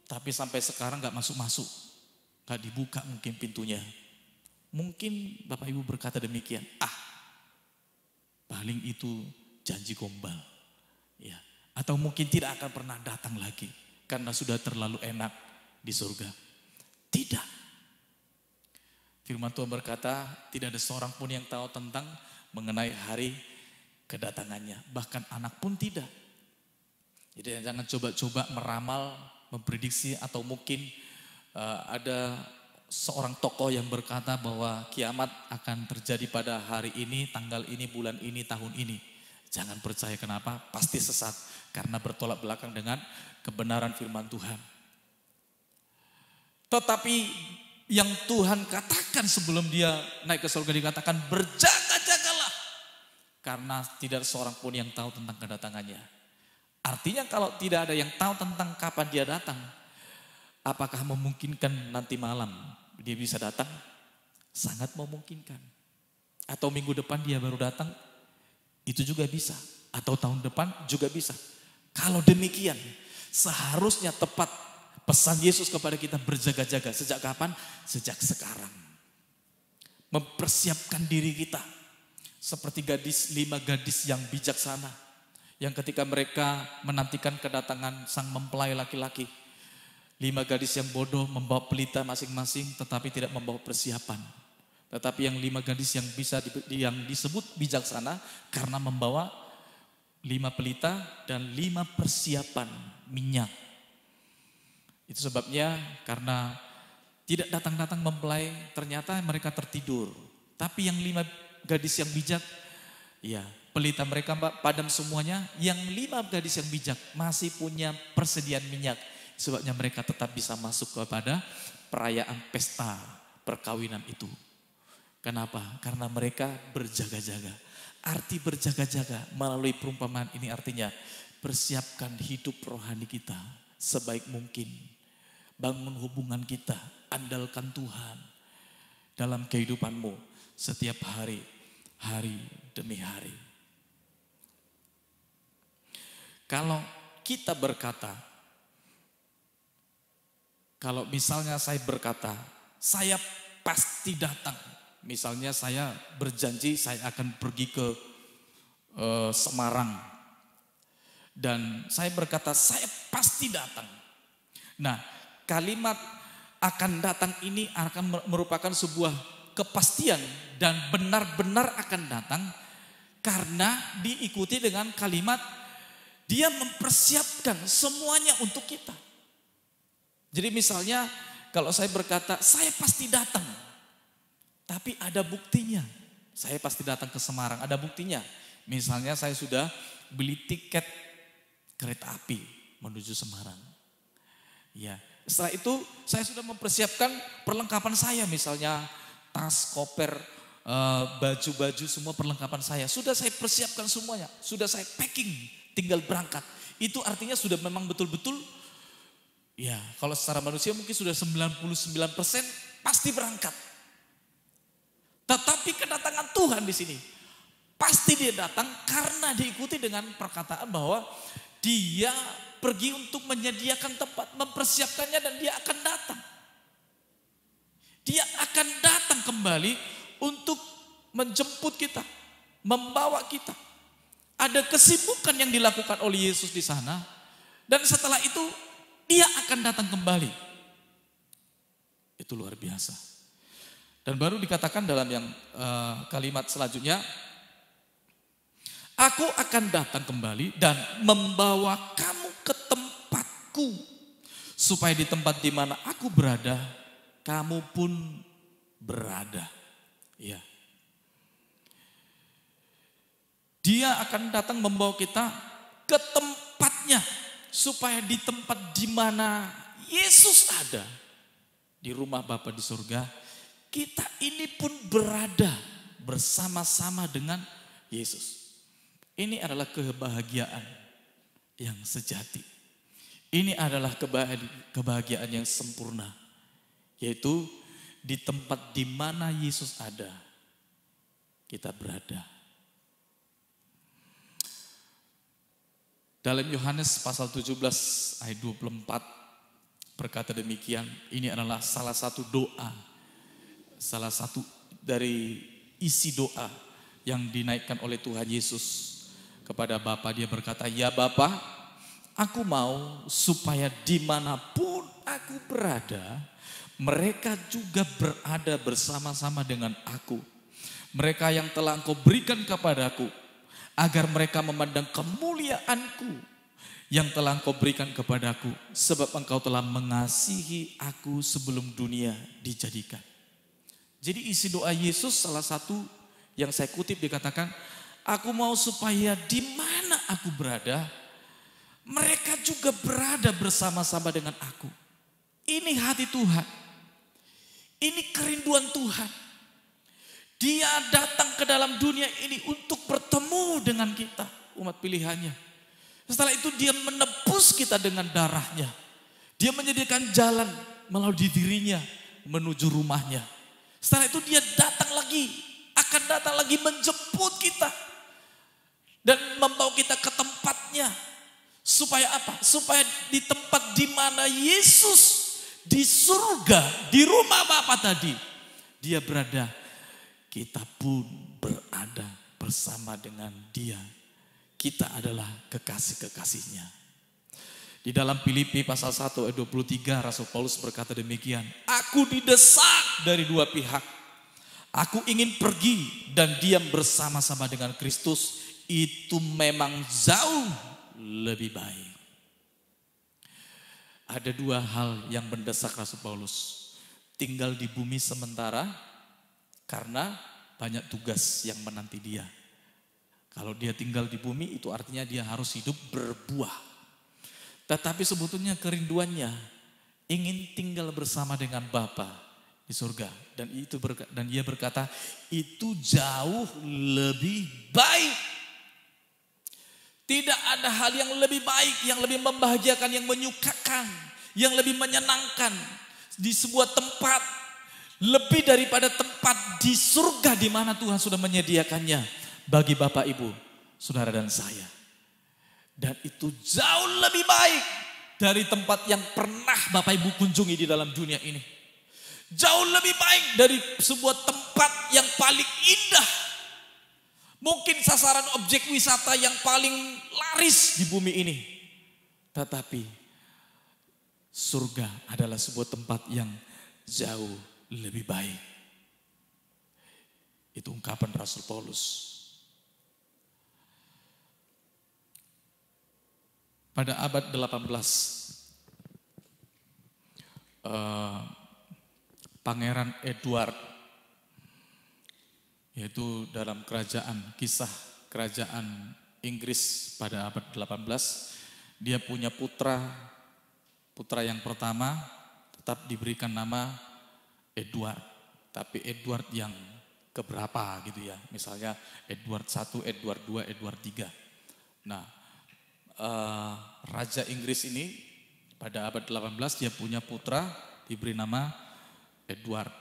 Tapi sampai sekarang gak masuk-masuk. Gak dibuka mungkin pintunya. Mungkin Bapak Ibu berkata demikian. Paling itu janji gombal. Ya. Atau mungkin tidak akan pernah datang lagi. Karena sudah terlalu enak di surga. Tidak. Firman Tuhan berkata, tidak ada seorang pun yang tahu tentang mengenai hari kedatangannya. Bahkan anak pun tidak. Jadi jangan coba-coba meramal, memprediksi, atau mungkin ada seorang tokoh yang berkata bahwa kiamat akan terjadi pada hari ini, tanggal ini, bulan ini, tahun ini. Jangan percaya, kenapa? Pasti sesat. Karena bertolak belakang dengan kebenaran firman Tuhan. Tetapi yang Tuhan katakan sebelum dia naik ke surga, dikatakan berjaga-jagalah. Karena tidak seorang pun yang tahu tentang kedatangannya. Artinya kalau tidak ada yang tahu tentang kapan dia datang, apakah memungkinkan nanti malam dia bisa datang? Sangat memungkinkan. Atau minggu depan dia baru datang, itu juga bisa. Atau tahun depan juga bisa. Kalau demikian, seharusnya tepat pesan Yesus kepada kita berjaga-jaga. Sejak kapan? Sejak sekarang. Mempersiapkan diri kita. Seperti 5 gadis yang bijaksana. Yang ketika mereka menantikan kedatangan sang mempelai laki-laki. 5 gadis yang bodoh membawa pelita masing-masing tetapi tidak membawa persiapan. Tetapi yang 5 gadis yang disebut bijaksana karena membawa 5 pelita dan 5 persiapan minyak. Itu sebabnya karena tidak datang-datang mempelai, ternyata mereka tertidur. Tapi yang 5 gadis yang bijak, ya pelita mereka padam semuanya. Yang 5 gadis yang bijak masih punya persediaan minyak. Sebabnya mereka tetap bisa masuk kepada perayaan pesta perkawinan itu. Kenapa? Karena mereka berjaga-jaga. Arti berjaga-jaga melalui perumpamaan ini artinya persiapkan hidup rohani kita sebaik mungkin. Bangun hubungan kita, andalkan Tuhan dalam kehidupanmu setiap hari. hari demi hari. Kalau kita berkata, kalau misalnya saya berkata, saya pasti datang. Misalnya saya berjanji saya akan pergi ke Semarang. Dan saya berkata, saya pasti datang. Nah, kalimat akan datang ini akan merupakan sebuah kepastian dan benar-benar akan datang karena diikuti dengan kalimat dia mempersiapkan semuanya untuk kita. Jadi misalnya kalau saya berkata saya pasti datang, tapi ada buktinya. Saya pasti datang ke Semarang, ada buktinya. Misalnya saya sudah beli tiket kereta api menuju Semarang. Ya, setelah itu saya sudah mempersiapkan perlengkapan saya, misalnya tas, koper, baju-baju, semua perlengkapan saya. Sudah saya persiapkan semuanya, sudah saya packing, tinggal berangkat. Itu artinya sudah memang betul-betul, ya kalau secara manusia mungkin sudah 99% pasti berangkat. Tetapi kedatangan Tuhan di sini, pasti dia datang karena diikuti dengan perkataan bahwa dia pergi untuk menyediakan tempat, mempersiapkannya dan dia akan datang. Dia akan datang kembali untuk menjemput kita, membawa kita. Ada kesibukan yang dilakukan oleh Yesus di sana dan setelah itu dia akan datang kembali. Itu luar biasa. Dan baru dikatakan dalam yang kalimat selanjutnya, aku akan datang kembali dan membawa kamu ke tempatku, supaya di tempat di mana aku berada, kamu pun berada. Ya. Dia akan datang membawa kita ke tempatnya, supaya di tempat di mana Yesus ada, di rumah Bapa di surga, kita ini pun berada bersama-sama dengan Yesus. Ini adalah kebahagiaan yang sejati. Ini adalah kebahagiaan yang sempurna. Yaitu di tempat di mana Yesus ada, kita berada. Dalam Yohanes pasal 17 ayat 24 berkata demikian, ini adalah salah satu doa, salah satu dari isi doa yang dinaikkan oleh Tuhan Yesus kepada Bapa. Dia berkata, ya Bapa, aku mau supaya dimanapun aku berada, mereka juga berada bersama-sama dengan aku. Mereka yang telah Engkau berikan kepadaku, agar mereka memandang kemuliaanku yang telah Engkau berikan kepadaku, sebab Engkau telah mengasihi aku sebelum dunia dijadikan. Jadi isi doa Yesus salah satu yang saya kutip dikatakan, aku mau supaya di mana aku berada, mereka juga berada bersama-sama dengan aku. Ini hati Tuhan. Ini kerinduan Tuhan. Dia datang ke dalam dunia ini untuk bertemu dengan kita, umat pilihannya. Setelah itu dia menebus kita dengan darahnya. Dia menyediakan jalan melalui dirinya menuju rumahnya. Setelah itu dia datang lagi, akan datang lagi menjemput kita. Dan membawa kita ke tempatnya. Supaya apa? Supaya di tempat di mana Yesus di surga, di rumah Bapa tadi, dia berada, kita pun berada bersama dengan dia. Kita adalah kekasih-kekasihnya. Di dalam Filipi pasal 1 ayat 23 Rasul Paulus berkata demikian, aku didesak dari dua pihak. Aku ingin pergi dan diam bersama-sama dengan Kristus. Itu memang jauh lebih baik. Ada dua hal yang mendesak Rasul Paulus. Tinggal di bumi sementara karena banyak tugas yang menanti dia. Kalau dia tinggal di bumi itu artinya dia harus hidup berbuah. Tetapi sebetulnya kerinduannya ingin tinggal bersama dengan Bapa di surga. Dan dia berkata itu jauh lebih baik. Tidak ada hal yang lebih baik, yang lebih membahagiakan, yang menyukakan, yang lebih menyenangkan di sebuah tempat Lebih daripada tempat di surga di mana Tuhan sudah menyediakannya bagi Bapak, Ibu, Saudara dan saya. Dan itu jauh lebih baik dari tempat yang pernah Bapak Ibu kunjungi di dalam dunia ini. Jauh lebih baik dari sebuah tempat yang paling indah. Mungkin sasaran objek wisata yang paling laris di bumi ini. Tetapi surga adalah sebuah tempat yang jauh lebih baik. Itu ungkapan Rasul Paulus. Pada abad 18, Pangeran Edward, yaitu dalam kisah kerajaan Inggris pada abad 18, dia punya putra yang pertama tetap diberikan nama Edward, tapi Edward yang keberapa gitu ya, misalnya Edward I, Edward II, Edward III. Nah, Raja Inggris ini pada abad 18 dia punya putra diberi nama Edward.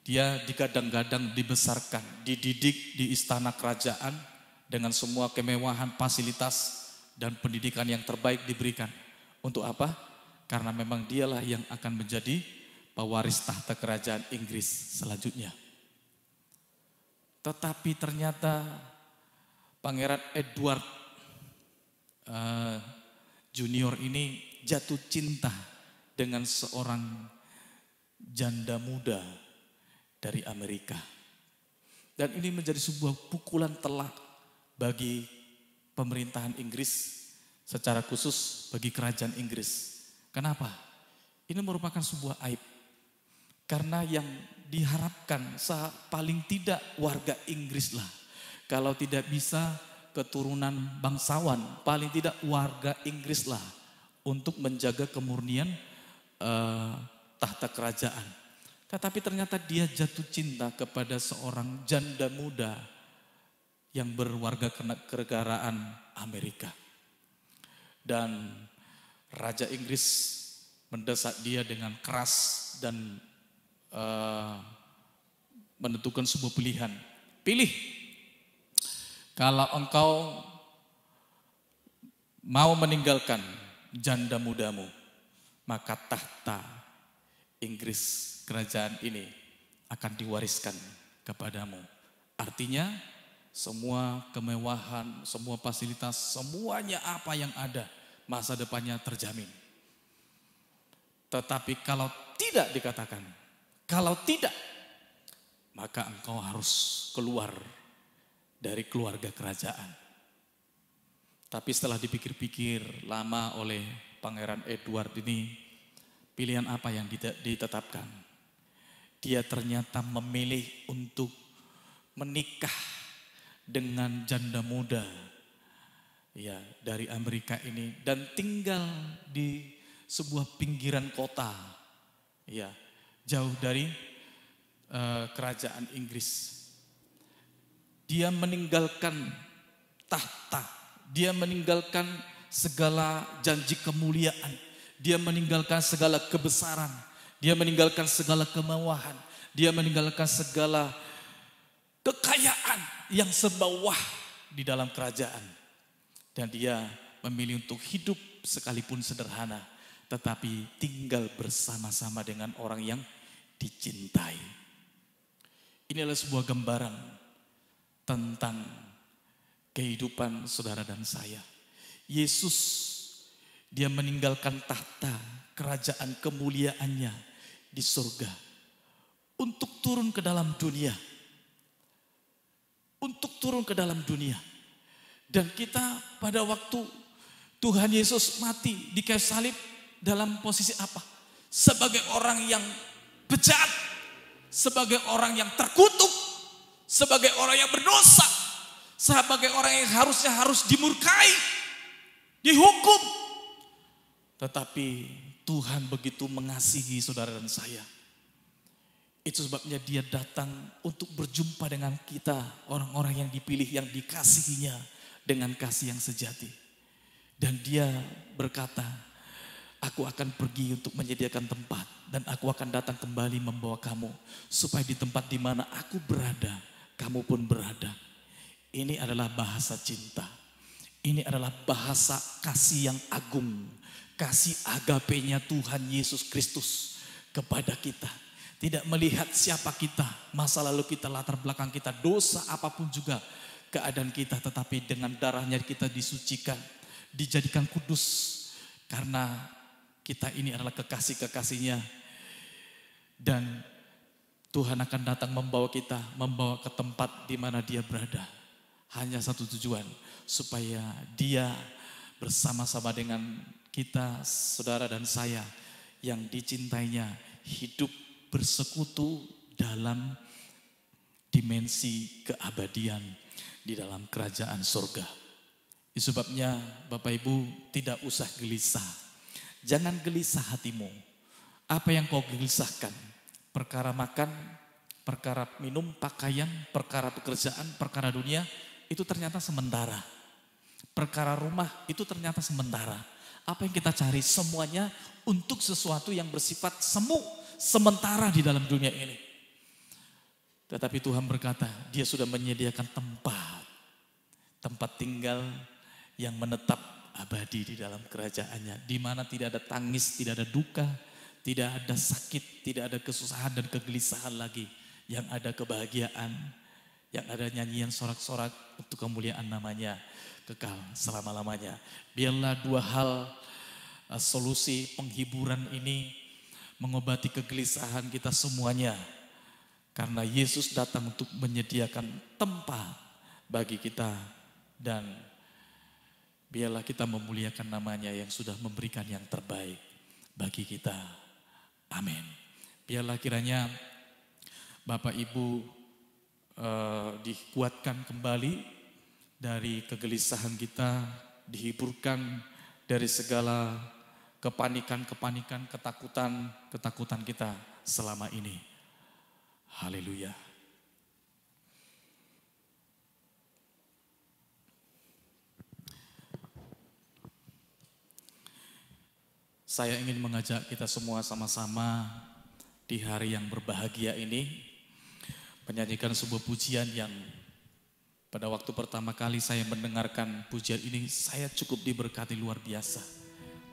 Dia digadang-gadang dibesarkan, dididik di istana kerajaan dengan semua kemewahan, fasilitas dan pendidikan yang terbaik diberikan. Untuk apa? Karena memang dialah yang akan menjadi pewaris tahta kerajaan Inggris selanjutnya. Tetapi ternyata Pangeran Edward Junior ini jatuh cinta dengan seorang janda muda dari Amerika. Dan ini menjadi sebuah pukulan telak bagi pemerintahan Inggris, secara khusus bagi kerajaan Inggris. Kenapa? Ini merupakan sebuah aib. Karena yang diharapkan paling tidak warga Inggris lah. Kalau tidak bisa keturunan bangsawan, paling tidak warga Inggris lah untuk menjaga kemurnian tahta kerajaan. Tetapi ternyata dia jatuh cinta kepada seorang janda muda yang berwarga kenegaraan Amerika. Dan Raja Inggris mendesak dia dengan keras dan menentukan sebuah pilihan. Pilih. Kalau engkau mau meninggalkan janda mudamu, maka tahta Inggris kerajaan ini akan diwariskan kepadamu. Artinya semua kemewahan, semua fasilitas, semuanya apa yang ada, masa depannya terjamin. Tetapi kalau tidak dikatakan, kalau tidak, maka engkau harus keluar dari keluarga kerajaan. Tapi setelah dipikir-pikir lama oleh Pangeran Edward ini, pilihan apa yang ditetapkan? Dia ternyata memilih untuk menikah dengan janda muda ya dari Amerika ini dan tinggal di sebuah pinggiran kota ya jauh dari kerajaan Inggris. Dia meninggalkan tahta, dia meninggalkan segala janji kemuliaan, dia meninggalkan segala kebesaran, dia meninggalkan segala kemewahan, dia meninggalkan segala kekayaan yang sebawah di dalam kerajaan. Dan dia memilih untuk hidup sekalipun sederhana, tetapi tinggal bersama-sama dengan orang yang dicintai. Ini adalah sebuah gambaran tentang kehidupan saudara dan saya. Yesus, dia meninggalkan tahta kerajaan kemuliaannya di surga untuk turun ke dalam dunia. Untuk turun ke dalam dunia. Dan kita pada waktu Tuhan Yesus mati di kayu salib dalam posisi apa? Sebagai orang yang bejat, sebagai orang yang terkutuk, sebagai orang yang berdosa, sebagai orang yang harus dimurkai, dihukum. Tetapi Tuhan begitu mengasihi saudara dan saya. Itu sebabnya dia datang untuk berjumpa dengan kita, orang-orang yang dipilih, yang dikasihinya dengan kasih yang sejati. Dan dia berkata, Aku akan pergi untuk menyediakan tempat dan aku akan datang kembali membawa kamu supaya di tempat di mana aku berada, kamu pun berada. Ini adalah bahasa cinta. Ini adalah bahasa kasih yang agung, kasih agapenya Tuhan Yesus Kristus kepada kita. Tidak melihat siapa kita, masa lalu kita, latar belakang kita, dosa apapun juga keadaan kita, tetapi dengan darahnya kita disucikan, dijadikan kudus karena kita ini adalah kekasih-kekasihnya. Dan Tuhan akan datang membawa kita, membawa ke tempat di mana dia berada. Hanya satu tujuan, supaya dia bersama-sama dengan kita, saudara dan saya yang dicintainya, hidup bersekutu dalam dimensi keabadian di dalam kerajaan surga. Itu sebabnya Bapak Ibu tidak usah gelisah. Jangan gelisah hatimu. Apa yang kau gelisahkan? Perkara makan, perkara minum, pakaian, perkara pekerjaan, perkara dunia, itu ternyata sementara. Perkara rumah itu ternyata sementara. Apa yang kita cari semuanya untuk sesuatu yang bersifat semu, sementara di dalam dunia ini. Tetapi Tuhan berkata, dia sudah menyediakan tempat tinggal yang menetap abadi di dalam kerajaannya, di mana tidak ada tangis, tidak ada duka, tidak ada sakit, tidak ada kesusahan dan kegelisahan lagi. Yang ada kebahagiaan, yang ada nyanyian sorak-sorak untuk kemuliaan namanya kekal selama-lamanya. Biarlah dua hal solusi penghiburan ini mengobati kegelisahan kita semuanya. Karena Yesus datang untuk menyediakan tempat bagi kita dan biarlah kita memuliakan namanya yang sudah memberikan yang terbaik bagi kita. Amin. Biarlah kiranya Bapak Ibu dikuatkan kembali dari kegelisahan kita, dihiburkan dari segala kepanikan, ketakutan kita selama ini. Haleluya. Saya ingin mengajak kita semua sama-sama di hari yang berbahagia ini menyanyikan sebuah pujian yang pada waktu pertama kali saya mendengarkan pujian ini, saya cukup diberkati luar biasa.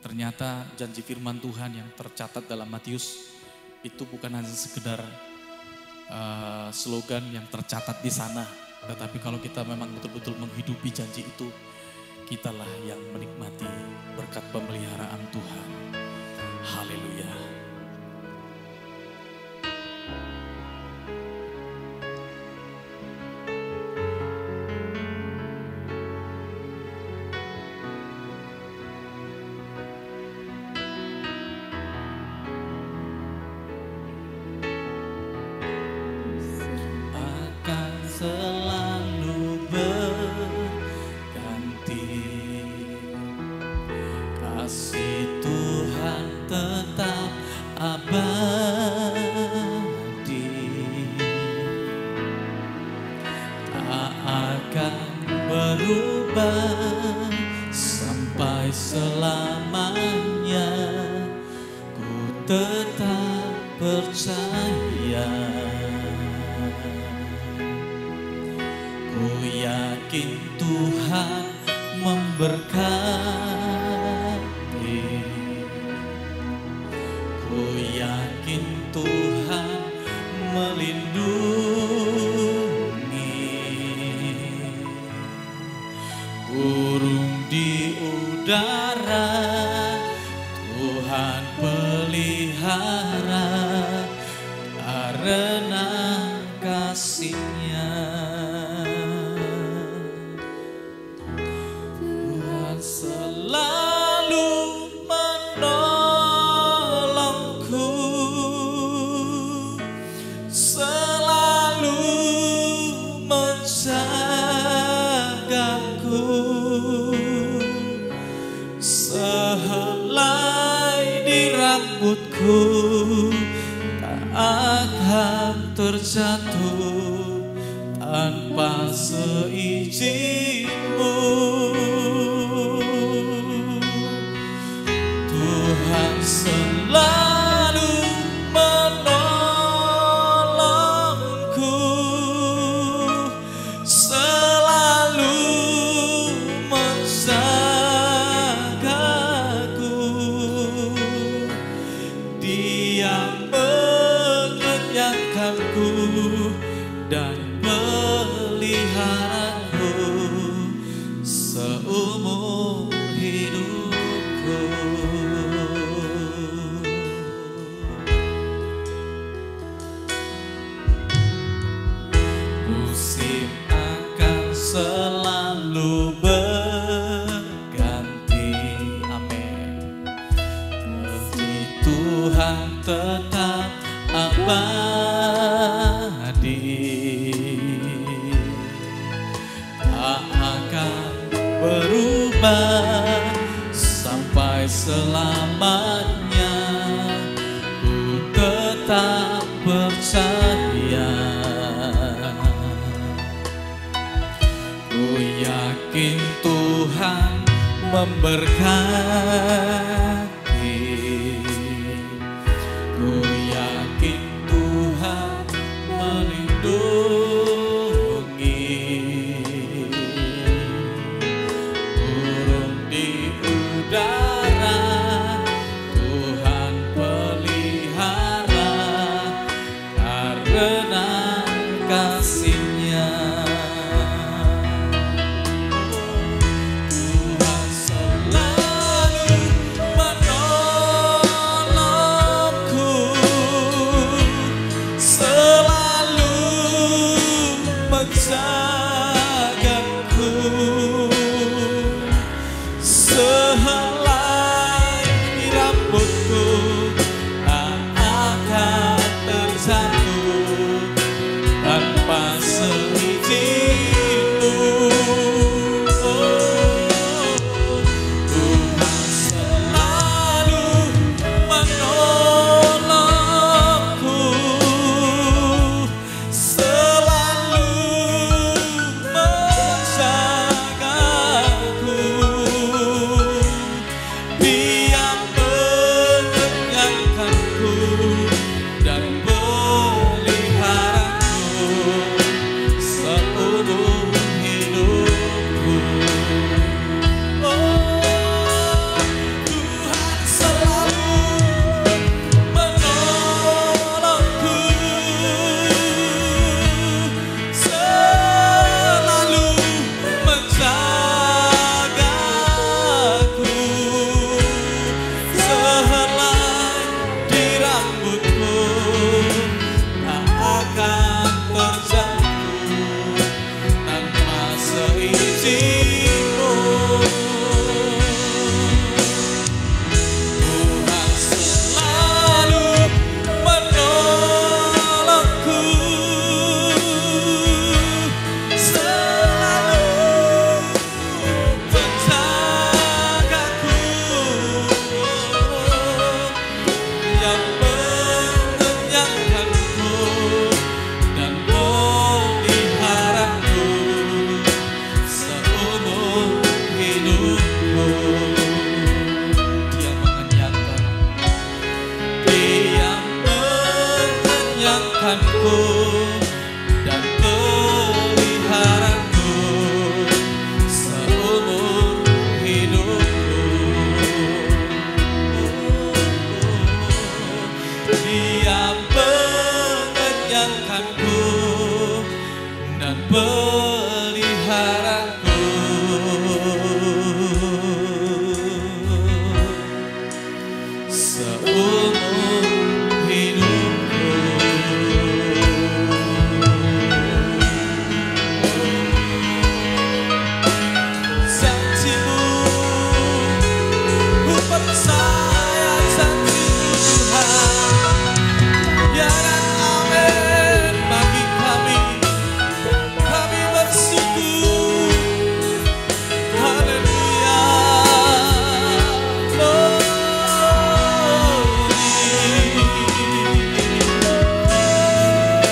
Ternyata janji firman Tuhan yang tercatat dalam Matius itu bukan hanya sekedar slogan yang tercatat di sana, tetapi kalau kita memang betul-betul menghidupi janji itu, kitalah yang menikmati berkat pemeliharaan Tuhan. Haleluya. Akan selalu berganti, kasih Tuhan tetap abadi, tak akan berubah sampai selamanya. Ku tetap percaya, ku yakin Tuhan memberkati, ku yakin Tuhan melindungi. Burung di udara Tuhan pelihara karena kasih-Nya. Tuhan selalu menolongku, selalu menjagaku, sehelai di rambutku tak akan terjatuh tanpa seizin-Mu. Tuhan berganti. Amin. Kasih Tuhan tetap abadi, tak akan berubah sampai selamanya. Ku tetap percaya, ku yakin Tuhan memberkati, ku yakin Tuhan melindungi, turun di udara Tuhan pelihara karena kasih-Nya. Tuhan selalu menolongku, selalu menjagaku, sehelai rambutku tak akan terjatuh tanpa seizin-Mu. Tuhan selalu menolongku, selalu menjagaku, Dia mengenyangkanku dan peliharaku seumur hidupku. Tuhan selalu menolongku, selalu menjagaku, sehelai di rambutku tak akan terjatuh tanpa seizin-Mu. Tuhan selalu menolongku, selalu menjagaku, yang mengenyangkanku dan peliharaku seumur hidupku. Dia mengenyangkan, Dia mengenyangkanku dan peliharaku seumur hidupku. Dia mengenyangkanku dan peliharaku seumur hidupku. Janji-Mu, ku percaya janji-Mu Tuhan, ya dan amin bagi kami. Kami bersyukur, haleluya.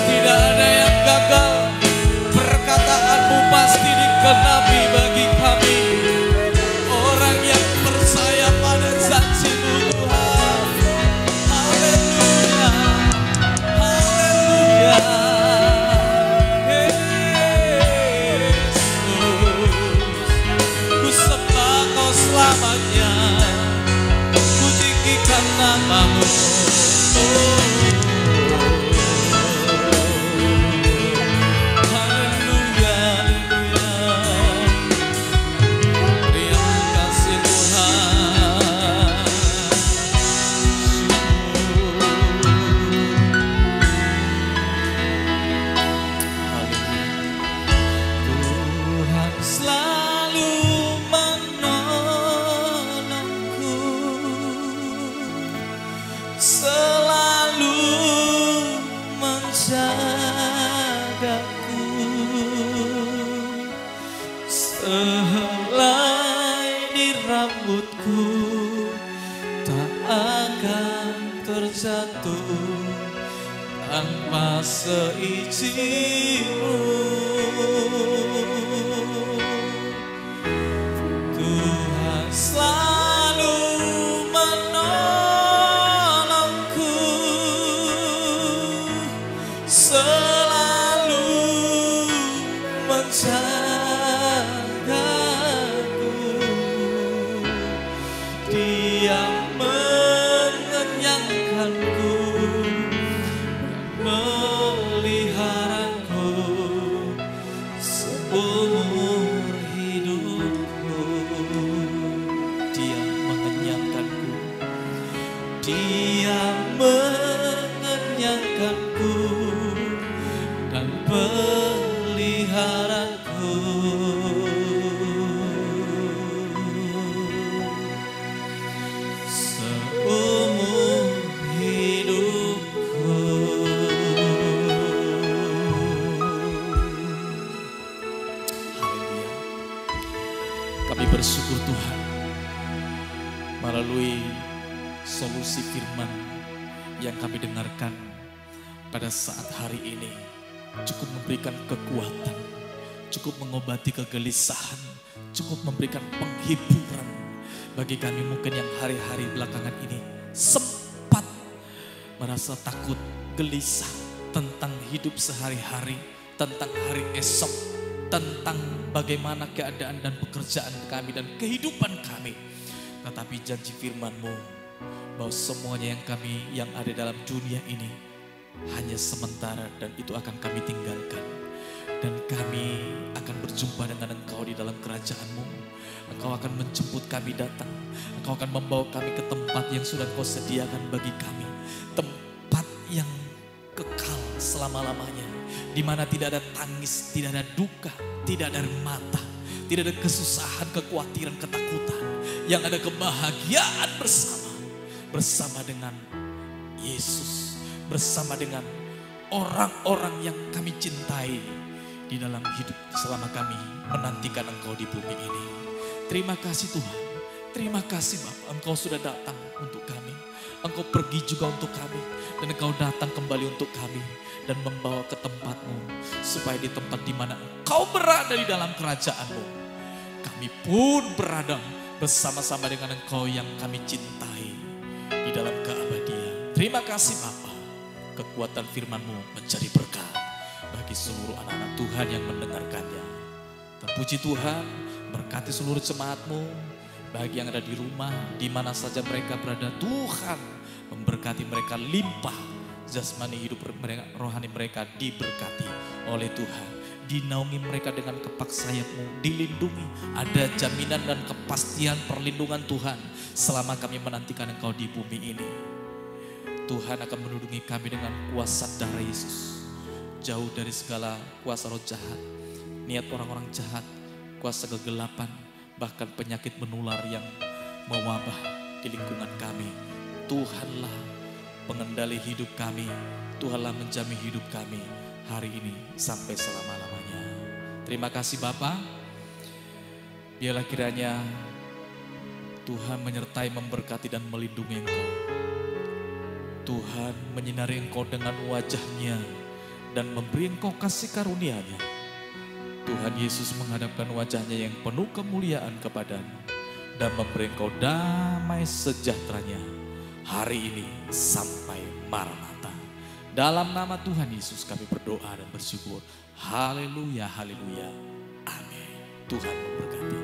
Tidak ada yang gagal, perkataan-Mu pasti digenapi bagi kami. Orang yang percaya pada janji-Mu Tuhan, haleluya, haleluya. Yesus, ku sembah Kau selamanya, ku tinggikan nama-Mu. Haleluya, haleluya. Terima kasih Tuhan. Tuhan selalu Sehelai di rambutku tak akan terjatuh tanpa seizinmu. Tuhan selalu menolongku, selalu menjagaku. Dia mengenyangkanku, meliharaku seumur hidupku. Dia mengenyangkanku, Dia mengenyangkanku dan peliharaku seumur hidupku. Haleluya. Kami bersyukur Tuhan, melalui solusi firman yang kami dengarkan pada saat hari ini cukup memberikan kekuatan, cukup mengobati kegelisahan, cukup memberikan penghiburan bagi kami mungkin yang hari-hari belakangan ini sempat merasa takut, gelisah tentang hidup sehari-hari, tentang hari esok, tentang bagaimana keadaan dan pekerjaan kami dan kehidupan kami. Tetapi janji firman-Mu bahwa semuanya yang ada dalam dunia ini hanya sementara dan itu akan kami tinggalkan. Dan kami akan berjumpa dengan Engkau di dalam kerajaan-Mu. Engkau akan menjemput kami datang. Engkau akan membawa kami ke tempat yang sudah Kau sediakan bagi kami. Tempat yang kekal selama-lamanya. Di mana tidak ada tangis, tidak ada duka, tidak ada mata, tidak ada kesusahan, kekhawatiran, ketakutan. Yang ada kebahagiaan bersama dengan Yesus, bersama dengan orang-orang yang kami cintai di dalam hidup selama kami menantikan Engkau di bumi ini. Terima kasih Tuhan, terima kasih Bapa, Engkau sudah datang untuk kami, Engkau pergi juga untuk kami, dan Engkau datang kembali untuk kami dan membawa ke tempat-Mu, supaya di tempat di mana Engkau berada di dalam kerajaan-Mu, kami pun berada bersama-sama dengan Engkau yang kami cintai di dalam keabadian. Terima kasih Bapa, kekuatan firman-Mu menjadi berkat bagi seluruh anak-anak Tuhan yang mendengarkannya. Terpuji Tuhan, berkati seluruh jemaat-Mu, bagi yang ada di rumah, di mana saja mereka berada, Tuhan memberkati mereka limpah, jasmani hidup mereka, rohani mereka diberkati oleh Tuhan. Dinaungi mereka dengan kepak sayap-Mu, dilindungi, ada jaminan dan kepastian perlindungan Tuhan selama kami menantikan Engkau di bumi ini. Tuhan akan melindungi kami dengan kuasa darah Yesus, jauh dari segala kuasa roh jahat, niat orang-orang jahat, kuasa kegelapan, bahkan penyakit menular yang mewabah di lingkungan kami. Tuhanlah pengendali hidup kami, Tuhanlah menjamin hidup kami hari ini sampai selama-lamanya. Terima kasih Bapa. Biarlah kiranya Tuhan menyertai, memberkati dan melindungi Engkau. Tuhan menyinari Engkau dengan wajah-Nya dan memberi Engkau kasih karunia-Nya. Tuhan Yesus menghadapkan wajah-Nya yang penuh kemuliaan kepadamu dan memberi Engkau damai sejahtera-Nya hari ini sampai Maranatha. Dalam nama Tuhan Yesus kami berdoa dan bersyukur. Haleluya, haleluya. Amin. Tuhan memberkati.